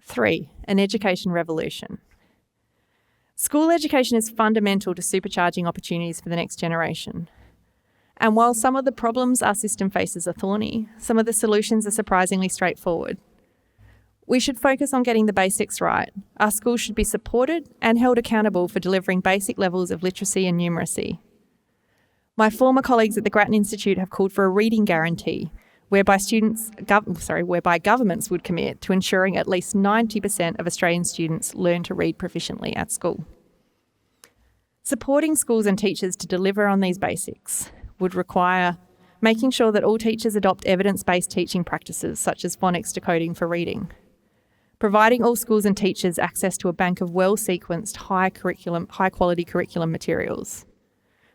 3, an education revolution. School education is fundamental to supercharging opportunities for the next generation. And while some of the problems our system faces are thorny, some of the solutions are surprisingly straightforward. We should focus on getting the basics right. Our schools should be supported and held accountable for delivering basic levels of literacy and numeracy. My former colleagues at the Grattan Institute have called for a reading guarantee, whereby governments would commit to ensuring at least 90% of Australian students learn to read proficiently at school. Supporting schools and teachers to deliver on these basics would require making sure that all teachers adopt evidence-based teaching practices such as phonics decoding for reading, providing all schools and teachers access to a bank of well-sequenced high-quality curriculum materials,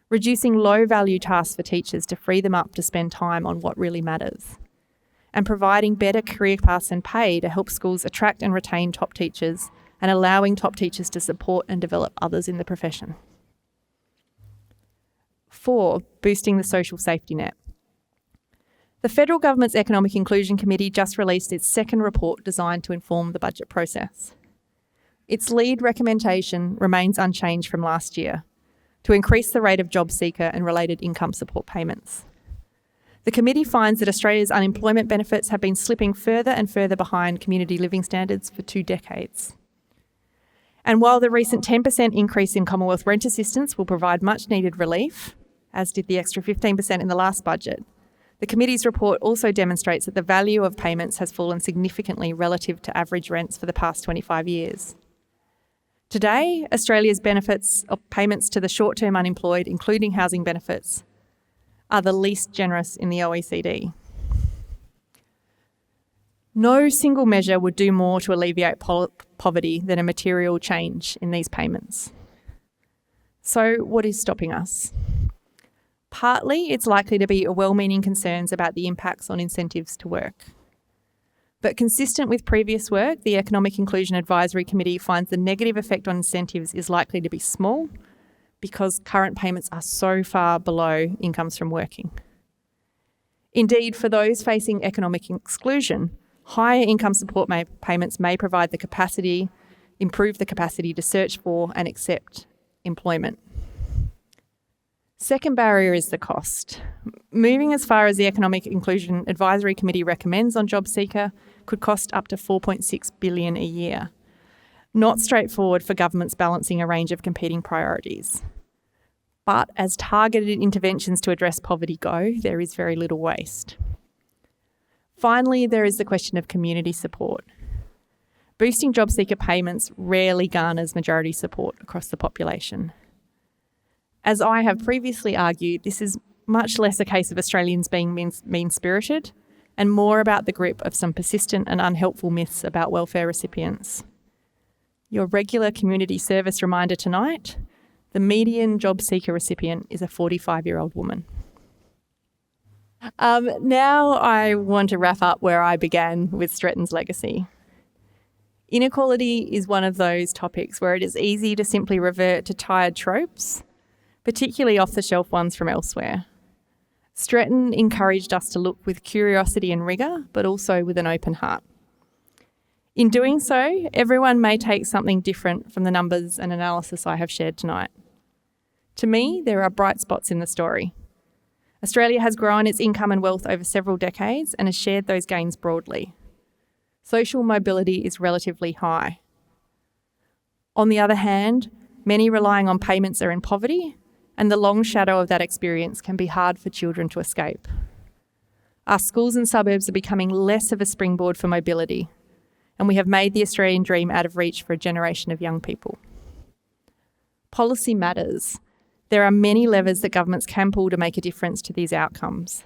reducing low-value tasks for teachers to free them up to spend time on what really matters, and providing better career paths and pay to help schools attract and retain top teachers and allowing top teachers to support and develop others in the profession. 4, boosting the social safety net. The Federal Government's Economic Inclusion Committee just released its second report designed to inform the budget process. Its lead recommendation remains unchanged from last year, to increase the rate of job seeker and related income support payments. The committee finds that Australia's unemployment benefits have been slipping further and further behind community living standards for 2 decades. And while the recent 10% increase in Commonwealth rent assistance will provide much needed relief, as did the extra 15% in the last budget, the committee's report also demonstrates that the value of payments has fallen significantly relative to average rents for the past 25 years. Today, Australia's benefits of payments to the short-term unemployed, including housing benefits, are the least generous in the OECD. No single measure would do more to alleviate poverty than a material change in these payments. So what is stopping us? Partly, it's likely to be well-meaning concerns about the impacts on incentives to work. But consistent with previous work, the Economic Inclusion Advisory Committee finds the negative effect on incentives is likely to be small because current payments are so far below incomes from working. Indeed, for those facing economic exclusion, higher income support payments may improve the capacity to search for and accept employment. Second barrier is the cost. Moving as far as the Economic Inclusion Advisory Committee recommends on JobSeeker could cost up to $4.6 billion a year. Not straightforward for governments balancing a range of competing priorities. But as targeted interventions to address poverty go, there is very little waste. Finally, there is the question of community support. Boosting JobSeeker payments rarely garners majority support across the population. As I have previously argued, this is much less a case of Australians being mean-spirited and more about the grip of some persistent and unhelpful myths about welfare recipients. Your regular community service reminder tonight, The median job seeker recipient is a 45-year-old woman. Now I want to wrap up where I began with Stretton's legacy. Inequality is one of those topics where it is easy to simply revert to tired tropes, particularly off-the-shelf ones from elsewhere. Stretton encouraged us to look with curiosity and rigour, but also with an open heart. In doing so, everyone may take something different from the numbers and analysis I have shared tonight. To me, there are bright spots in the story. Australia has grown its income and wealth over several decades and has shared those gains broadly. Social mobility is relatively high. On the other hand, many relying on payments are in poverty, and the long shadow of that experience can be hard for children to escape. Our schools and suburbs are becoming less of a springboard for mobility, and we have made the Australian dream out of reach for a generation of young people. Policy matters. There are many levers that governments can pull to make a difference to these outcomes.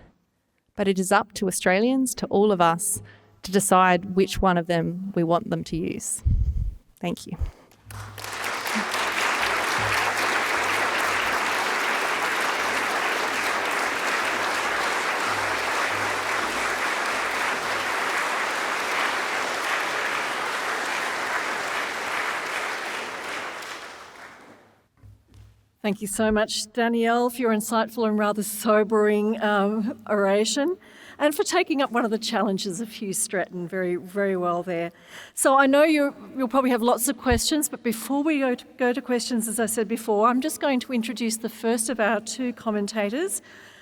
But it is up to Australians, to all of us, to decide which one of them we want them to use. Thank you. Thank you so much, Danielle, for your insightful and rather sobering oration, and for taking up one of the challenges of Hugh Stretton very, very well there. So I know you'll probably have lots of questions, but before we go to questions, as I said before, I'm just going to introduce the first of our two commentators,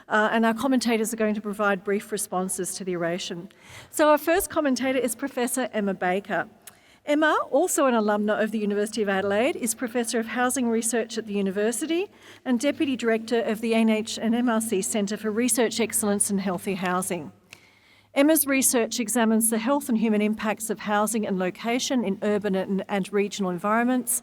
and our commentators are going to provide brief responses to the oration. So our first commentator is Professor Emma Baker. Emma, also an alumna of the University of Adelaide, is Professor of Housing Research at the University and Deputy Director of the NH and MRC Centre for Research Excellence in Healthy Housing. Emma's research examines the health and human impacts of housing and location in urban and regional environments,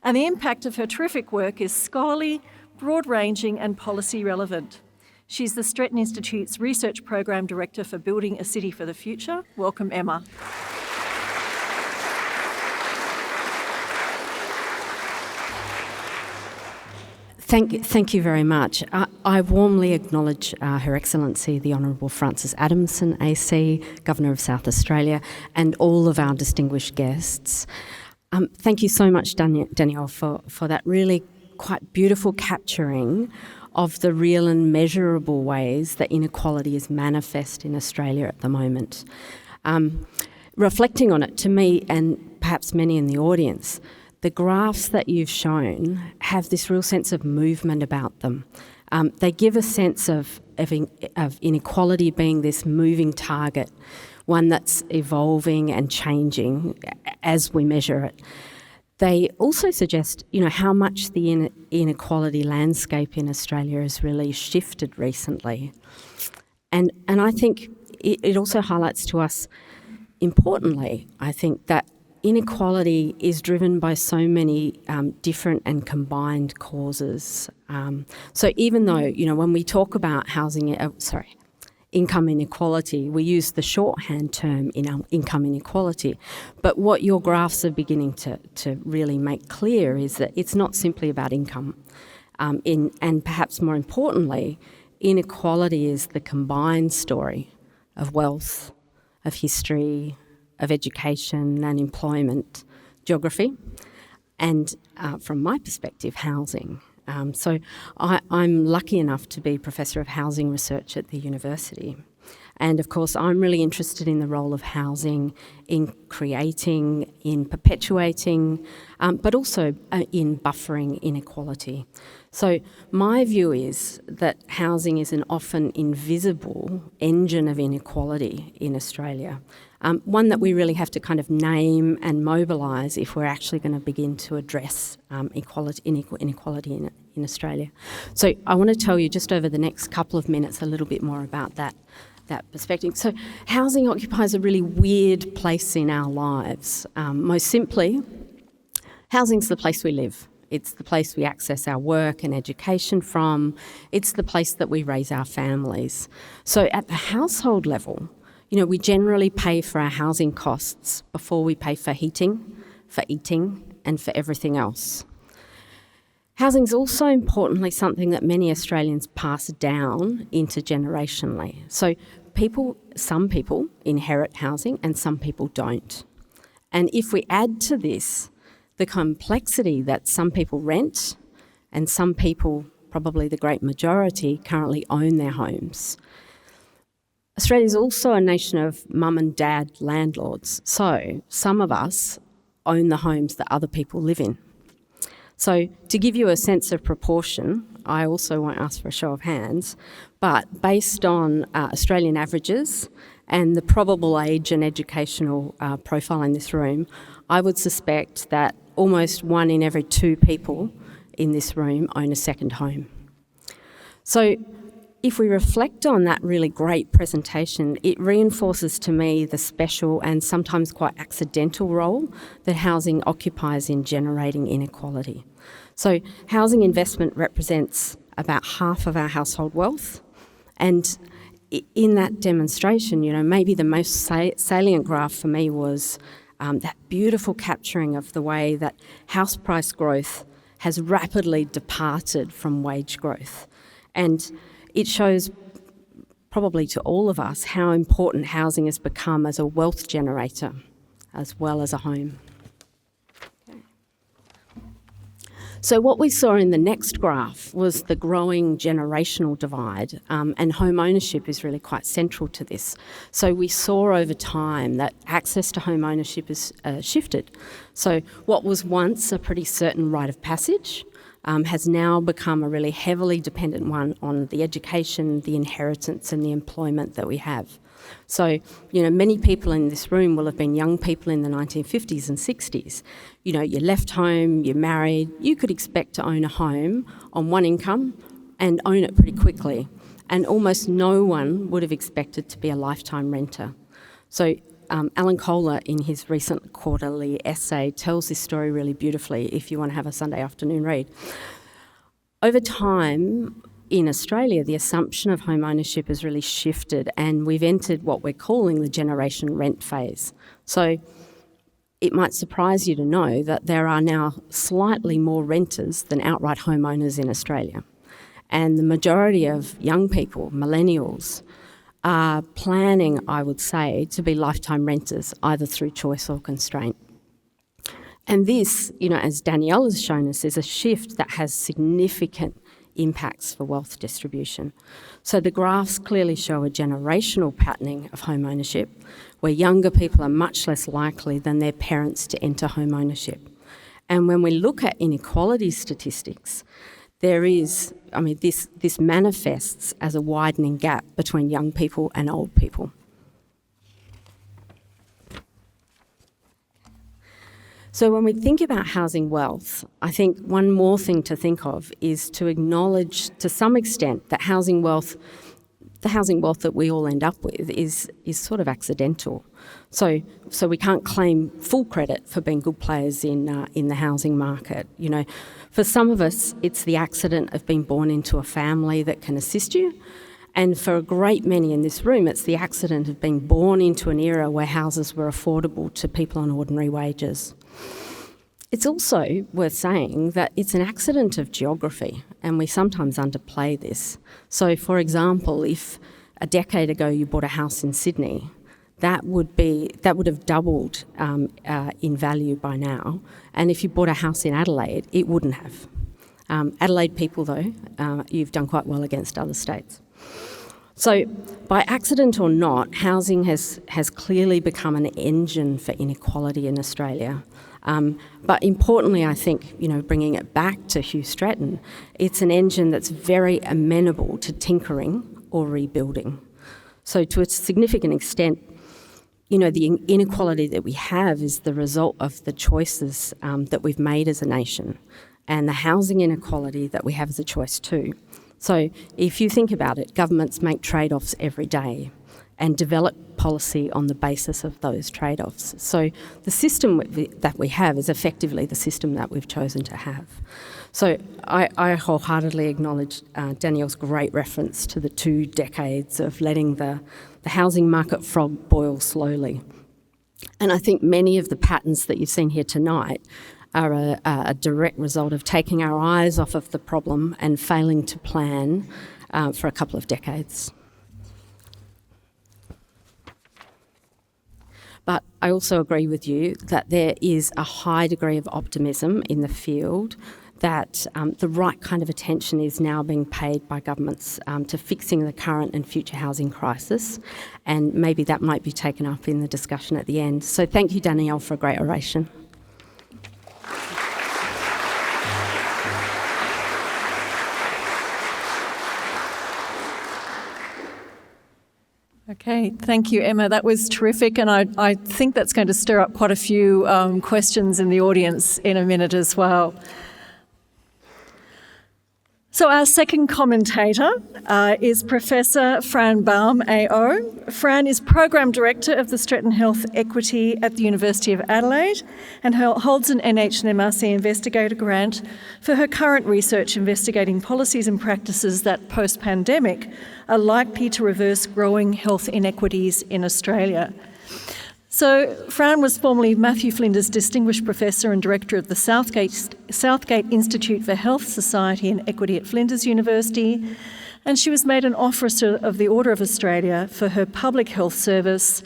and the impact of her terrific work is scholarly, broad-ranging and policy relevant. She's the Stretton Institute's Research Program Director for Building a City for the Future. Welcome, Emma. Thank you very much. I warmly acknowledge Her Excellency the Honourable Francis Adamson AC, Governor of South Australia, and all of our distinguished guests. Thank you so much, Danielle, for that really quite beautiful capturing of the real and measurable ways that inequality is manifest in Australia at the moment. Reflecting on it, to me, and perhaps many in the audience, the graphs that you've shown have this real sense of movement about them. They give a sense of inequality being this moving target, one that's evolving and changing as we measure it. They also suggest, how much the inequality landscape in Australia has really shifted recently. And I think it also highlights to us, importantly, I think, that inequality is driven by so many different and combined causes. So even though, when we talk about income inequality, we use the shorthand term income inequality. But what your graphs are beginning to really make clear is that it's not simply about income. And perhaps more importantly, inequality is the combined story of wealth, of history, of education and employment, geography, and from my perspective, housing. So I'm lucky enough to be Professor of Housing Research at the university. And of course, I'm really interested in the role of housing in creating, in perpetuating, but also in buffering inequality. So my view is that housing is an often invisible engine of inequality in Australia, one that we really have to kind of name and mobilise if we're actually going to begin to address inequality in Australia. So I want to tell you just over the next couple of minutes a little bit more about that perspective. So housing occupies a really weird place in our lives. Most simply, housing's the place we live. It's the place we access our work and education from. It's the place that we raise our families. So at the household level, we generally pay for our housing costs before we pay for heating, for eating, and for everything else. Housing is also importantly something that many Australians pass down intergenerationally. So some people inherit housing and some people don't. And if we add to this the complexity that some people rent and some people, probably the great majority, currently own their homes. Australia is also a nation of mum and dad landlords. So some of us own the homes that other people live in. So to give you a sense of proportion, I also won't ask for a show of hands, but based on Australian averages and the probable age and educational profile in this room, I would suspect that almost 1 in every 2 people in this room own a second home. So if we reflect on that really great presentation, it reinforces to me the special and sometimes quite accidental role that housing occupies in generating inequality. So housing investment represents about half of our household wealth, and in that demonstration, maybe the most salient graph for me was that beautiful capturing of the way that house price growth has rapidly departed from wage growth. And it shows probably to all of us how important housing has become as a wealth generator as well as a home. Okay. So what we saw in the next graph was the growing generational divide, and home ownership is really quite central to this. So we saw over time that access to home ownership has shifted. So what was once a pretty certain rite of passage has now become a really heavily dependent one on the education, the inheritance and the employment that we have. So, many people in this room will have been young people in the 1950s and 60s. You left home, you're married, you could expect to own a home on one income and own it pretty quickly. And almost no one would have expected to be a lifetime renter. So Alan Kohler, in his recent quarterly essay, tells this story really beautifully if you want to have a Sunday afternoon read. Over time, in Australia, the assumption of home ownership has really shifted, and we've entered what we're calling the generation rent phase. So it might surprise you to know that there are now slightly more renters than outright homeowners in Australia. And the majority of young people, millennials, are planning, I would say, to be lifetime renters, either through choice or constraint. And this, as Danielle has shown us, is a shift that has significant impacts for wealth distribution. So the graphs clearly show a generational patterning of home ownership, where younger people are much less likely than their parents to enter home ownership. And when we look at inequality statistics, this manifests as a widening gap between young people and old people. So when we think about housing wealth, I think one more thing to think of is to acknowledge to some extent that housing wealth, the housing wealth that we all end up with is sort of accidental. So we can't claim full credit for being good players in the housing market. For some of us, it's the accident of being born into a family that can assist you. And for a great many in this room, it's the accident of being born into an era where houses were affordable to people on ordinary wages. It's also worth saying that it's an accident of geography, and we sometimes underplay this. So, for example, if a decade ago you bought a house in Sydney, that would have doubled in value by now. And if you bought a house in Adelaide, it wouldn't have. Adelaide people, though, you've done quite well against other states. So, by accident or not, housing has clearly become an engine for inequality in Australia. But importantly, I think, bringing it back to Hugh Stretton, it's an engine that's very amenable to tinkering or rebuilding. So to a significant extent, the inequality that we have is the result of the choices that we've made as a nation, and the housing inequality that we have as a choice too. So if you think about it, governments make trade-offs every day and develop policy on the basis of those trade-offs. So the system that we have is effectively the system that we've chosen to have. So I wholeheartedly acknowledge Danielle's great reference to the 2 decades of letting the housing market frog boil slowly. And I think many of the patterns that you've seen here tonight are a direct result of taking our eyes off of the problem and failing to plan for a couple of decades. But I also agree with you that there is a high degree of optimism in the field that the right kind of attention is now being paid by governments to fixing the current and future housing crisis, and maybe that might be taken up in the discussion at the end. So thank you, Danielle, for a great oration. Okay, thank you, Emma. That was terrific, and I think that's going to stir up quite a few questions in the audience in a minute as well. So our second commentator is Professor Fran Baum, AO. Fran is Program Director of the Stretton Health Equity at the University of Adelaide and holds an NH&MRC Investigator Grant for her current research investigating policies and practices that, post-pandemic, are likely to reverse growing health inequities in Australia. So Fran was formerly Matthew Flinders Distinguished Professor and Director of the Southgate Institute for Health, Society and Equity at Flinders University, and she was made an Officer of the Order of Australia for her public health service.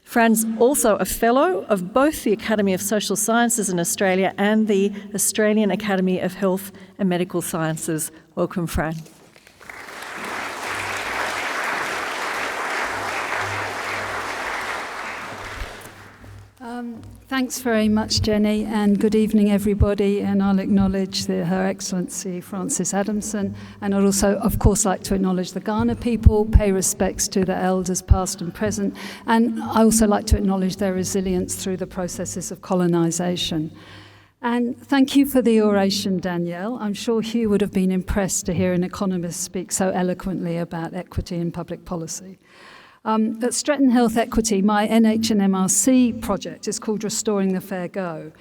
Fran's also a Fellow of both the Academy of Social Sciences in Australia and the Australian Academy of Health and Medical Sciences. Welcome, Fran. Thanks very much, Jenny, and good evening, everybody. And I'll acknowledge Her Excellency Francis Adamson, and I'd also, of course, like to acknowledge the Kaurna people, pay respects to the elders past and present, and I also like to acknowledge their resilience through the processes of colonisation. And thank you for the oration, Danielle. I'm sure Hugh would have been impressed to hear an economist speak so eloquently about equity in public policy. At Stretton Health Equity, my NH&MRC project is called Restoring the Fair Go.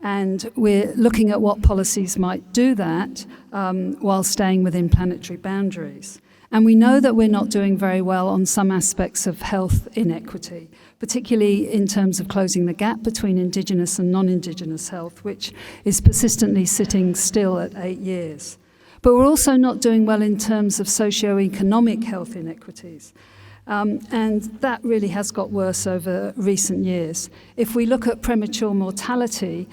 And we're looking at what policies might do that while staying within planetary boundaries. And we know that we're not doing very well on some aspects of health inequity, particularly in terms of closing the gap between Indigenous and non-Indigenous health, which is persistently sitting still at 8 years. But we're also not doing well in terms of socio-economic health inequities. And that really has got worse over recent years. If we look at premature mortality,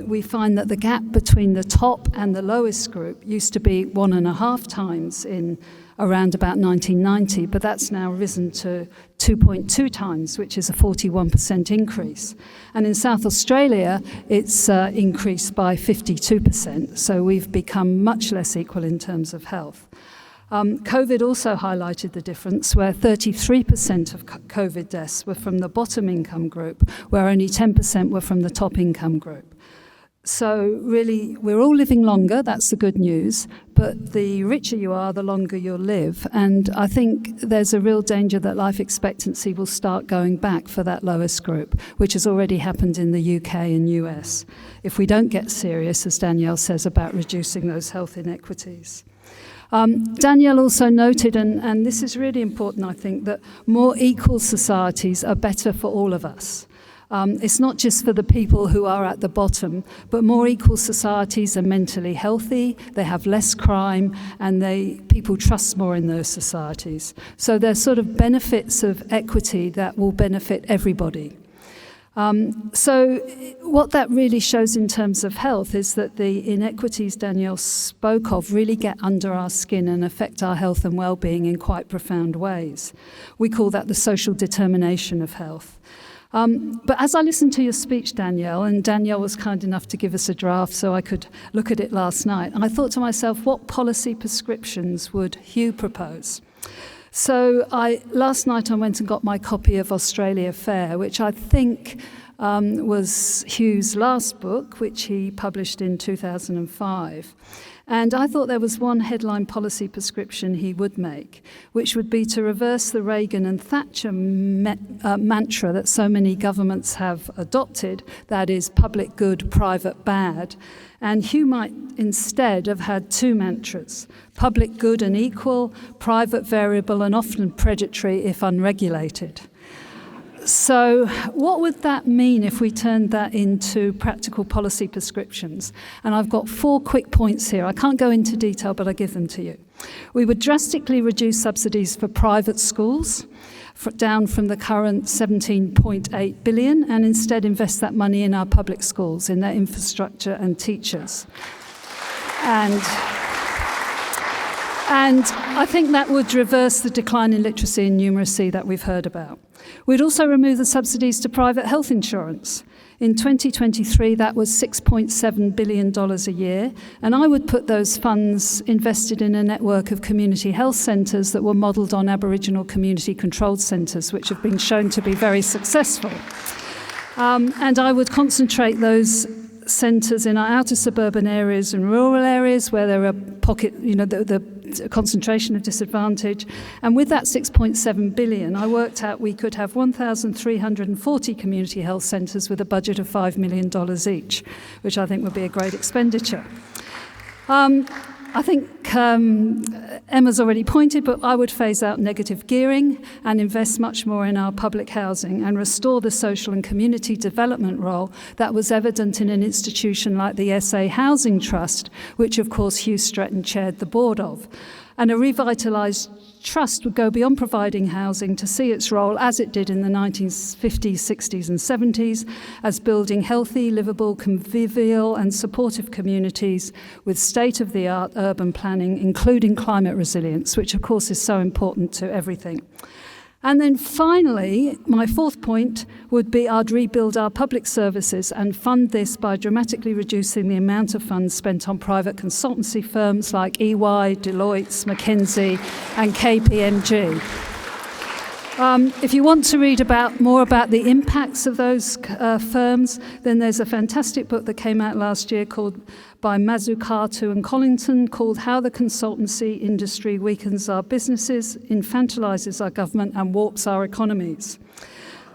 we find that the gap between the top and the lowest group used to be 1.5 times in around about 1990, but that's now risen to 2.2 times, which is a 41% increase. And in South Australia, it's increased by 52%, so we've become much less equal in terms of health. COVID also highlighted the difference, where 33% of COVID deaths were from the bottom income group, where only 10% were from the top income group. So really, we're all living longer, that's the good news, but the richer you are, the longer you'll live. And I think there's a real danger that life expectancy will start going back for that lowest group, which has already happened in the UK and US, if we don't get serious, as Danielle says, about reducing those health inequities. Danielle also noted, and this is really important, I think, that more equal societies are better for all of us. It's not just for the people who are at the bottom, but more equal societies are mentally healthy, they have less crime, and people trust more in those societies. So there's sort of benefits of equity that will benefit everybody. So what that really shows in terms of health is that the inequities Danielle spoke of really get under our skin and affect our health and well-being in quite profound ways. We call that the social determination of health. But as I listened to your speech, Danielle, and Danielle was kind enough to give us a draft so I could look at it last night, and I thought to myself, what policy prescriptions would Hugh propose? So last night I went and got my copy of Australia Fair, which I think was Hugh's last book, which he published in 2005. And I thought there was one headline policy prescription he would make, which would be to reverse the Reagan and Thatcher mantra that so many governments have adopted, that is public good, private bad. And Hugh might instead have had two mantras: public good and equal, private variable and often predatory if unregulated. So what would that mean if we turned that into practical policy prescriptions? And I've got 4 quick points here. I can't go into detail, but I give them to you. We would drastically reduce subsidies for private schools, down from the current 17.8 billion, and instead invest that money in our public schools, in their infrastructure and teachers. And I think that would reverse the decline in literacy and numeracy that we've heard about. We'd also remove the subsidies to private health insurance. In 2023, that was $6.7 billion a year, and I would put those funds invested in a network of community health centres that were modelled on Aboriginal community controlled centres, which have been shown to be very successful. And I would concentrate those centres in our outer suburban areas and rural areas where there are the concentration of disadvantage. And with that 6.7 billion, I worked out we could have 1,340 community health centres with a budget of $5 million each, which I think would be a great expenditure. I think Emma's already pointed, but I would phase out negative gearing and invest much more in our public housing and restore the social and community development role that was evident in an institution like the SA Housing Trust, which of course Hugh Stretton chaired the board of. And a revitalised trust would go beyond providing housing to see its role, as it did in the 1950s, 60s and 70s, as building healthy, livable, convivial and supportive communities with state-of-the-art urban planning, including climate resilience, which of course is so important to everything. And then finally, my 4th point would be I'd rebuild our public services and fund this by dramatically reducing the amount of funds spent on private consultancy firms like EY, Deloitte, McKinsey and KPMG. If you want to read more about the impacts of those firms, then there's a fantastic book that came out last year by Mazzucato and Collington called How the Consultancy Industry Weakens Our Businesses, Infantilises Our Government and Warps Our Economies.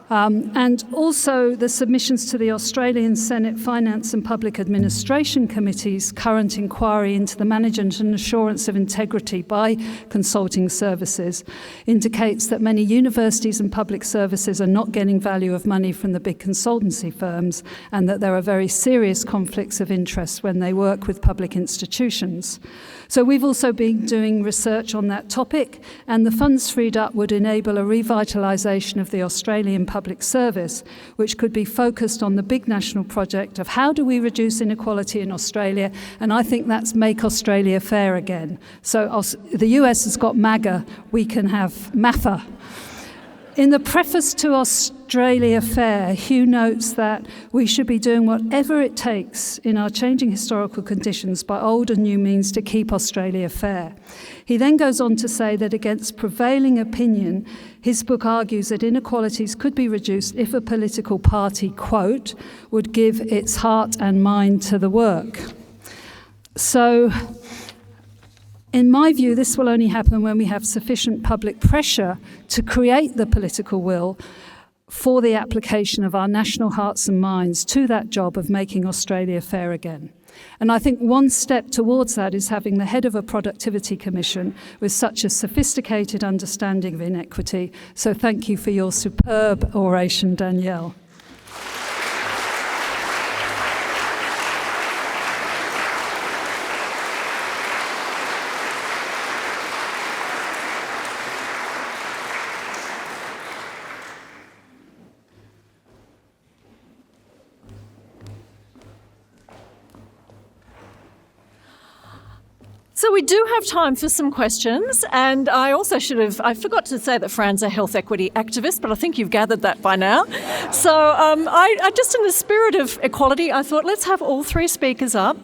And also the submissions to the Australian Senate Finance and Public Administration Committee's current inquiry into the management and assurance of integrity by consulting services indicates that many universities and public services are not getting value of money from the big consultancy firms, and that there are very serious conflicts of interest when they work with public institutions. So we've also been doing research on that topic, and the funds freed up would enable a revitalisation of the Australian public service, which could be focused on the big national project of how do we reduce inequality in Australia, and I think that's make Australia fair again. So the US has got MAGA, we can have MAFA. In the preface to Australia Fair, Hugh notes that we should be doing whatever it takes in our changing historical conditions by old and new means to keep Australia fair. He then goes on to say that against prevailing opinion, his book argues that inequalities could be reduced if a political party, quote, would give its heart and mind to the work. So, in my view, this will only happen when we have sufficient public pressure to create the political will for the application of our national hearts and minds to that job of making Australia fair again. And I think one step towards that is having the head of a productivity commission with such a sophisticated understanding of inequity. So thank you for your superb oration, Danielle. So we do have time for some questions, and I forgot to say that Fran's a health equity activist, but I think you've gathered that by now. So I just in the spirit of equality, I thought let's have all 3 speakers up.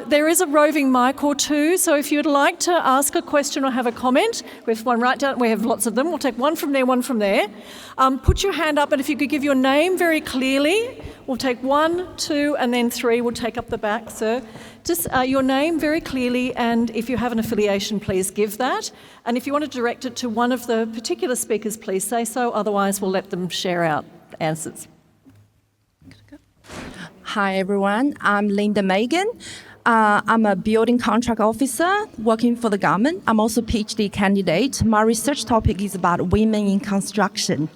There is a roving mic or 2, so if you'd like to ask a question or have a comment, we have one right down, we have lots of them, we'll take one from there, one from there. Put your hand up, and if you could give your name very clearly, we'll take 1, 2, and then 3, we'll take up the back, sir. Just your name very clearly, and if you have an affiliation, please give that. And if you want to direct it to one of the particular speakers, please say so. Otherwise, we'll let them share out answers. Hi, everyone. I'm Linda Megan. I'm a building contract officer working for the government. I'm also a PhD candidate. My research topic is about women in construction.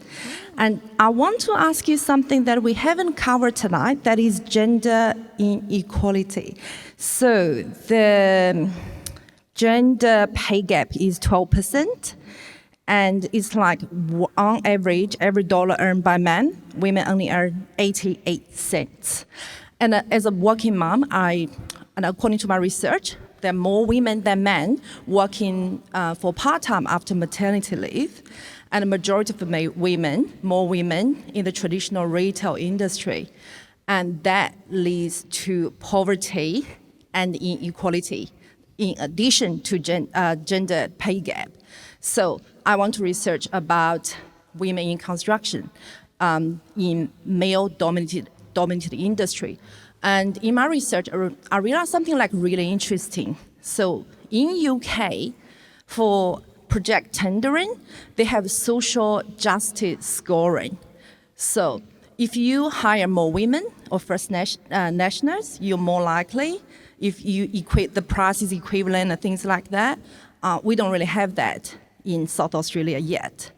And I want to ask you something that we haven't covered tonight, that is gender inequality. So the gender pay gap is 12%, and it's like on average, every dollar earned by men, women only earn 88 cents. And as a working mom, and according to my research, there are more women than men working for part-time after maternity leave, and a majority of more women in the traditional retail industry. And that leads to poverty and inequality in addition to gender pay gap. So I want to research about women in construction in male-dominated industry. And in my research, I realized something like really interesting. So in UK, for project tendering, they have social justice scoring. So if you hire more women or First Nationals, you're more likely. If you equate the prices equivalent and things like that, we don't really have that in South Australia yet.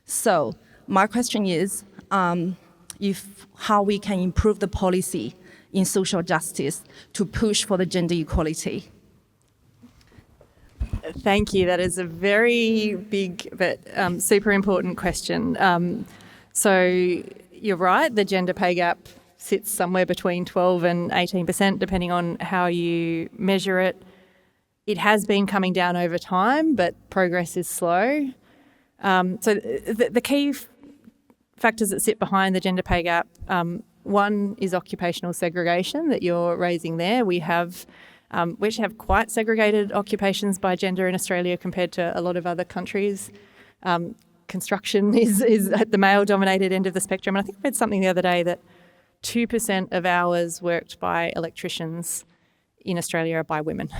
So my question is, how we can improve the policy in social justice to push for the gender equality. Thank you. That is a very big but super important question. So you're right, the gender pay gap sits somewhere between 12 and 18%, depending on how you measure it. It has been coming down over time, but progress is slow. So the key factors that sit behind the gender pay gap, one is occupational segregation that you're raising there. We actually have quite segregated occupations by gender in Australia compared to a lot of other countries. Construction is at the male-dominated end of the spectrum. And I think I read something the other day that 2% of hours worked by electricians in Australia are by women.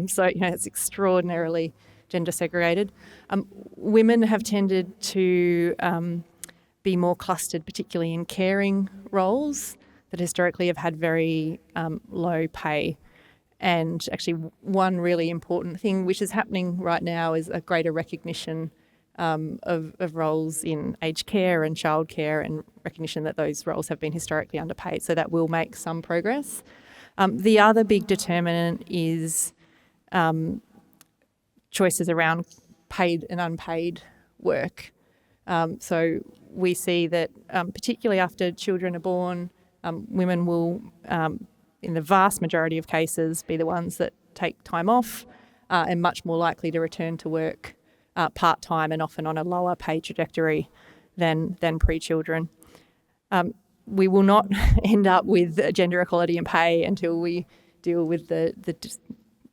So, it's extraordinarily gender segregated. Women have tended to be more clustered, particularly in caring roles that historically have had very low pay. And actually one really important thing which is happening right now is a greater recognition of roles in aged care and childcare, and recognition that those roles have been historically underpaid. So that will make some progress. The other big determinant is choices around paid and unpaid work. So we see that particularly after children are born, women will, in the vast majority of cases, be the ones that take time off and much more likely to return to work part-time and often on a lower pay trajectory than pre-children. We will not end up with gender equality in pay until we deal with the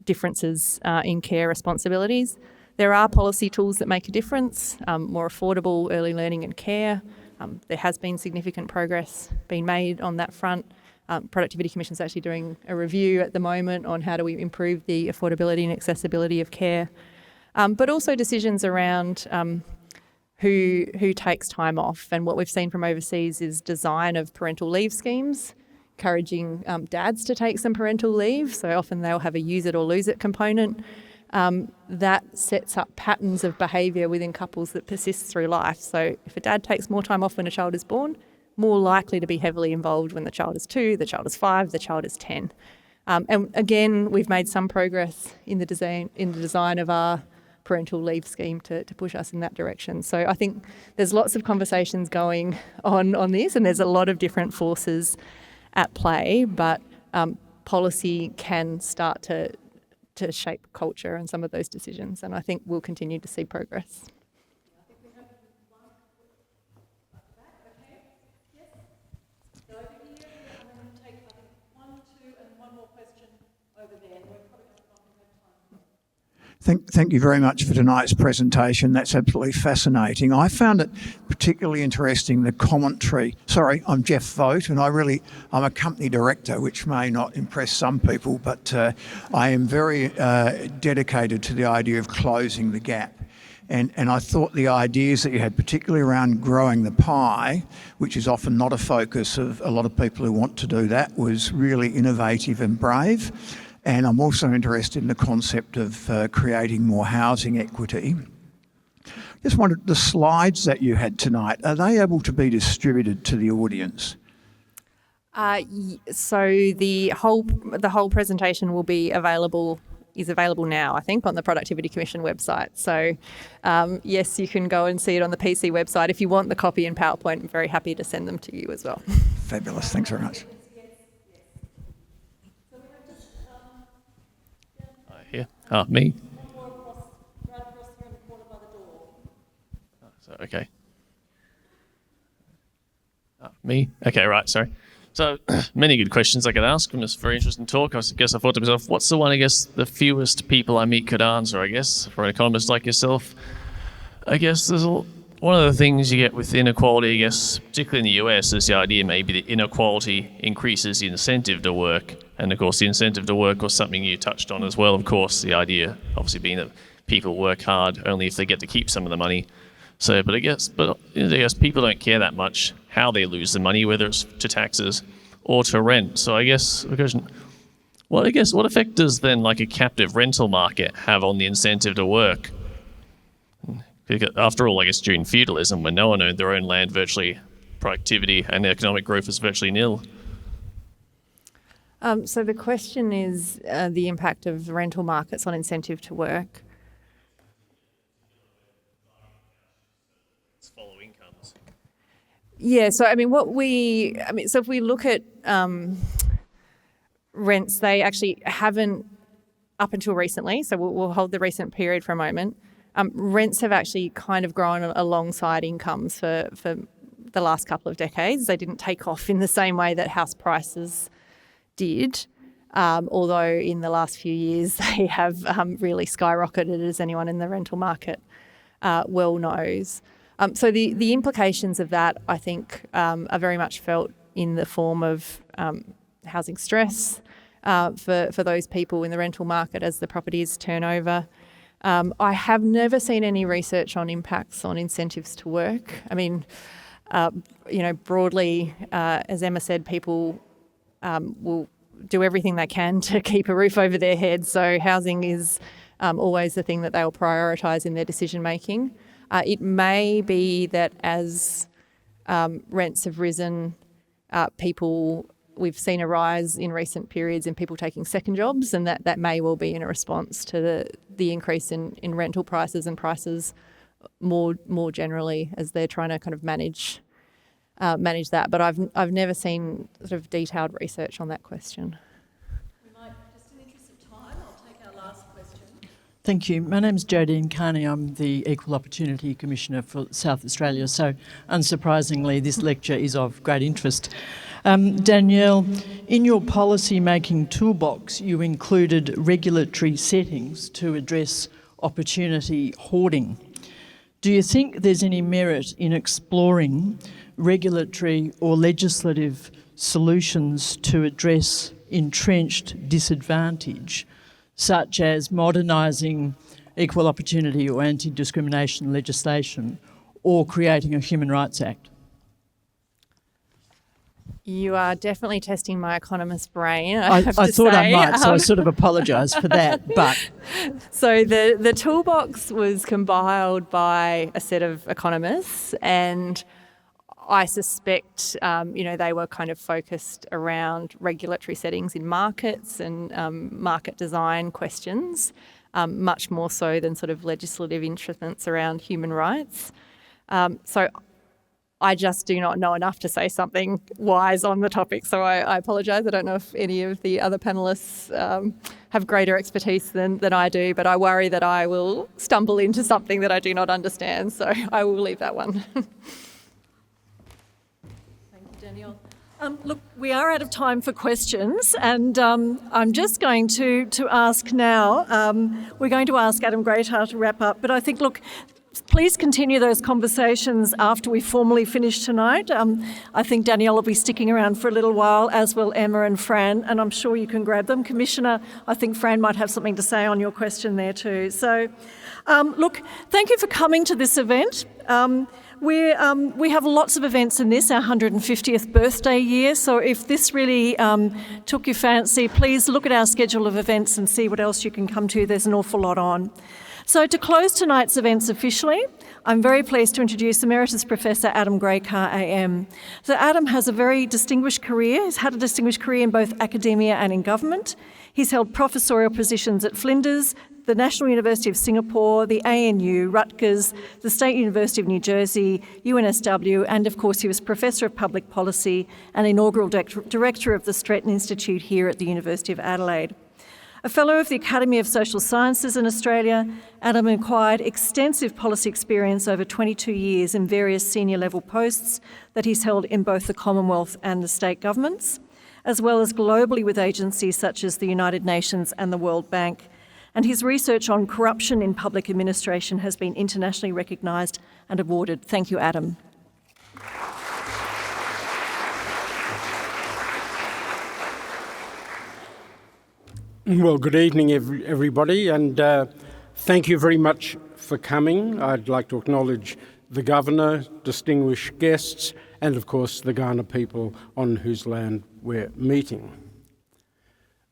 differences in care responsibilities. There are policy tools that make a difference, more affordable early learning and care. There has been significant progress being made on that front. Productivity Commission is actually doing a review at the moment on how do we improve the affordability and accessibility of care. But also decisions around who takes time off. And what we've seen from overseas is design of parental leave schemes, encouraging dads to take some parental leave. So often they'll have a use it or lose it component. That sets up patterns of behaviour within couples that persist through life. So if a dad takes more time off when a child is born, more likely to be heavily involved when the child is 2, the child is 5, the child is 10. And again, we've made some progress in the design of our parental leave scheme to push us in that direction. So I think there's lots of conversations going on this, and there's a lot of different forces at play, but policy can start to shape culture and some of those decisions, and I think we'll continue to see progress. Thank you very much for tonight's presentation. That's absolutely fascinating. I found it particularly interesting, the commentary. Sorry, I'm Jeff Vogt, and I'm a company director, which may not impress some people, but I am very dedicated to the idea of closing the gap. And I thought the ideas that you had, particularly around growing the pie, which is often not a focus of a lot of people who want to do that, was really innovative and brave. And I'm also interested in the concept of creating more housing equity. Just wondered, the slides that you had tonight, are they able to be distributed to the audience? So the whole presentation will be available now, I think, on the Productivity Commission website. So yes, you can go and see it on the PC website. If you want the copy in PowerPoint, I'm very happy to send them to you as well. Fabulous, thanks very much. Here? Me? So, okay. Me? Okay, right, sorry. So, many good questions I could ask from this very interesting talk. I guess I thought to myself, what's the one, I guess, the fewest people I meet could answer, I guess, for an economist like yourself? I guess there's one of the things you get with inequality, I guess, particularly in the US, is the idea maybe that inequality increases the incentive to work. And of course, the incentive to work was something you touched on as well, of course, the idea obviously being that people work hard only if they get to keep some of the money. So, but I guess people don't care that much how they lose the money, whether it's to taxes or to rent. So I guess the question, what effect does then like a captive rental market have on the incentive to work? Because after all, I guess during feudalism, when no one owned their own land, virtually productivity and economic growth was virtually nil. So the question is the impact of rental markets on incentive to work. Follow incomes. Yeah, so so if we look at rents, they actually haven't, up until recently, so we'll hold the recent period for a moment, rents have actually kind of grown alongside incomes for the last couple of decades. They didn't take off in the same way that house prices did, although in the last few years they have really skyrocketed, as anyone in the rental market well knows. So the implications of that, I think, are very much felt in the form of housing stress for those people in the rental market as the properties turn over. I have never seen any research on impacts on incentives to work. I mean, broadly, as Emma said, people will do everything they can to keep a roof over their heads. So housing is always the thing that they'll prioritise in their decision making. It may be that as rents have risen, we've seen a rise in recent periods in people taking second jobs, and that may well be in a response to the increase in rental prices and prices more generally as they're trying to kind of manage that. But I've never seen sort of detailed research on that question. Just in the interest of time, I'll take our last question. Thank you. My name is Jodine Carney. I'm the Equal Opportunity Commissioner for South Australia. So, unsurprisingly, this lecture is of great interest. Danielle, in your policy-making toolbox, you included regulatory settings to address opportunity hoarding. Do you think there's any merit in exploring regulatory or legislative solutions to address entrenched disadvantage, such as modernising equal opportunity or anti-discrimination legislation, or creating a Human Rights Act? You are definitely testing my economist brain, I thought I might, so I sort of apologise for that. But so the toolbox was compiled by a set of economists, and I suspect they were kind of focused around regulatory settings in markets and market design questions, much more so than sort of legislative instruments around human rights. So I just do not know enough to say something wise on the topic, so I apologise. I don't know if any of the other panellists have greater expertise than I do, but I worry that I will stumble into something that I do not understand, so I will leave that one. Thank you, Danielle. Look, we are out of time for questions, and I'm just going to ask now, we're going to ask Adam Greatheart to wrap up, but I think, look, Please continue those conversations after we formally finish tonight. I think Danielle will be sticking around for a little while, as will Emma and Fran, and I'm sure you can grab them. Commissioner, I think Fran might have something to say on your question there too. So, look, thank you for coming to this event. We have lots of events in this, our 150th birthday year, so if this really took your fancy, please look at our schedule of events and see what else you can come to. There's an awful lot on. So to close tonight's events officially, I'm very pleased to introduce Emeritus Professor Adam Graycar AM. So Adam has a very distinguished career. He's had a distinguished career in both academia and in government. He's held professorial positions at Flinders, the National University of Singapore, the ANU, Rutgers, the State University of New Jersey, UNSW, and of course he was Professor of Public Policy and inaugural Director of the Stretton Institute here at the University of Adelaide. A Fellow of the Academy of Social Sciences in Australia, Adam acquired extensive policy experience over 22 years in various senior level posts that he's held in both the Commonwealth and the state governments, as well as globally with agencies such as the United Nations and the World Bank. And his research on corruption in public administration has been internationally recognised and awarded. Thank you, Adam. Well, good evening, everybody, and thank you very much for coming. I'd like to acknowledge the Governor, distinguished guests, and of course the Kaurna people on whose land we're meeting.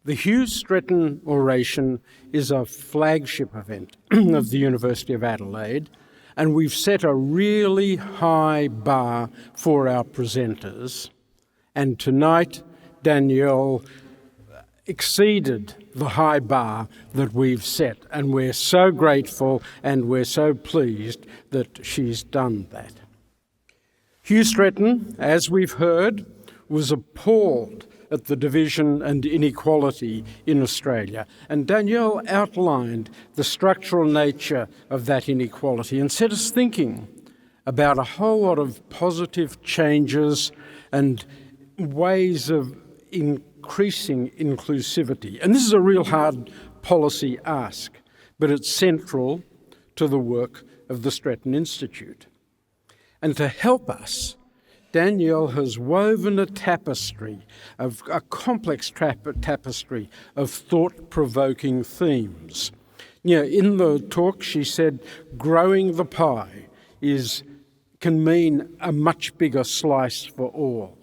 The Hugh Stretton Oration is a flagship event of the University of Adelaide, and we've set a really high bar for our presenters. And tonight, Danielle exceeded the high bar that we've set, and we're so grateful and we're so pleased that she's done that. Hugh Stretton, as we've heard, was appalled at the division and inequality in Australia, and Danielle outlined the structural nature of that inequality and set us thinking about a whole lot of positive changes and ways of increasing inclusivity. And this is a real hard policy ask, but it's central to the work of the Stretton Institute. And to help us, Danielle has woven a complex tapestry of thought-provoking themes. You know, in the talk she said, growing the pie can mean a much bigger slice for all.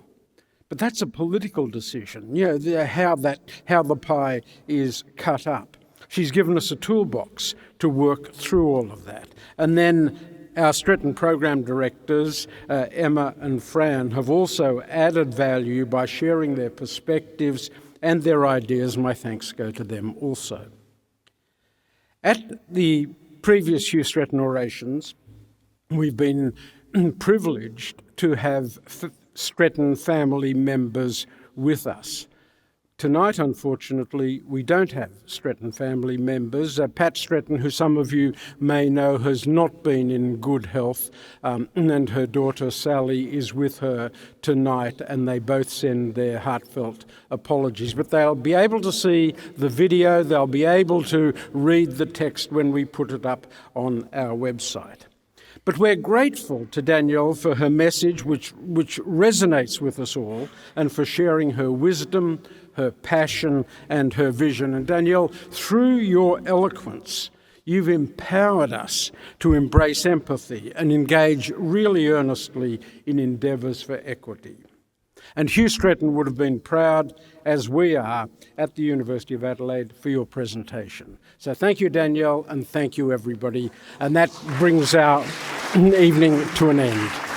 But that's a political decision, you know, how the pie is cut up. She's given us a toolbox to work through all of that. And then our Stretton program directors, Emma and Fran, have also added value by sharing their perspectives and their ideas. My thanks go to them also. At the previous Hugh Stretton Orations, we've been privileged to have Stretton family members with us. Tonight, unfortunately, we don't have Stretton family members. Pat Stretton, who some of you may know, has not been in good health, and her daughter Sally is with her tonight, and they both send their heartfelt apologies. But they'll be able to see the video, they'll be able to read the text when we put it up on our website. But we're grateful to Danielle for her message, which resonates with us all, and for sharing her wisdom, her passion, and her vision. And Danielle, through your eloquence, you've empowered us to embrace empathy and engage really earnestly in endeavours for equity. And Hugh Stretton would have been proud, as we are, at the University of Adelaide for your presentation. So thank you, Danielle, and thank you, everybody. And that brings our evening to an end.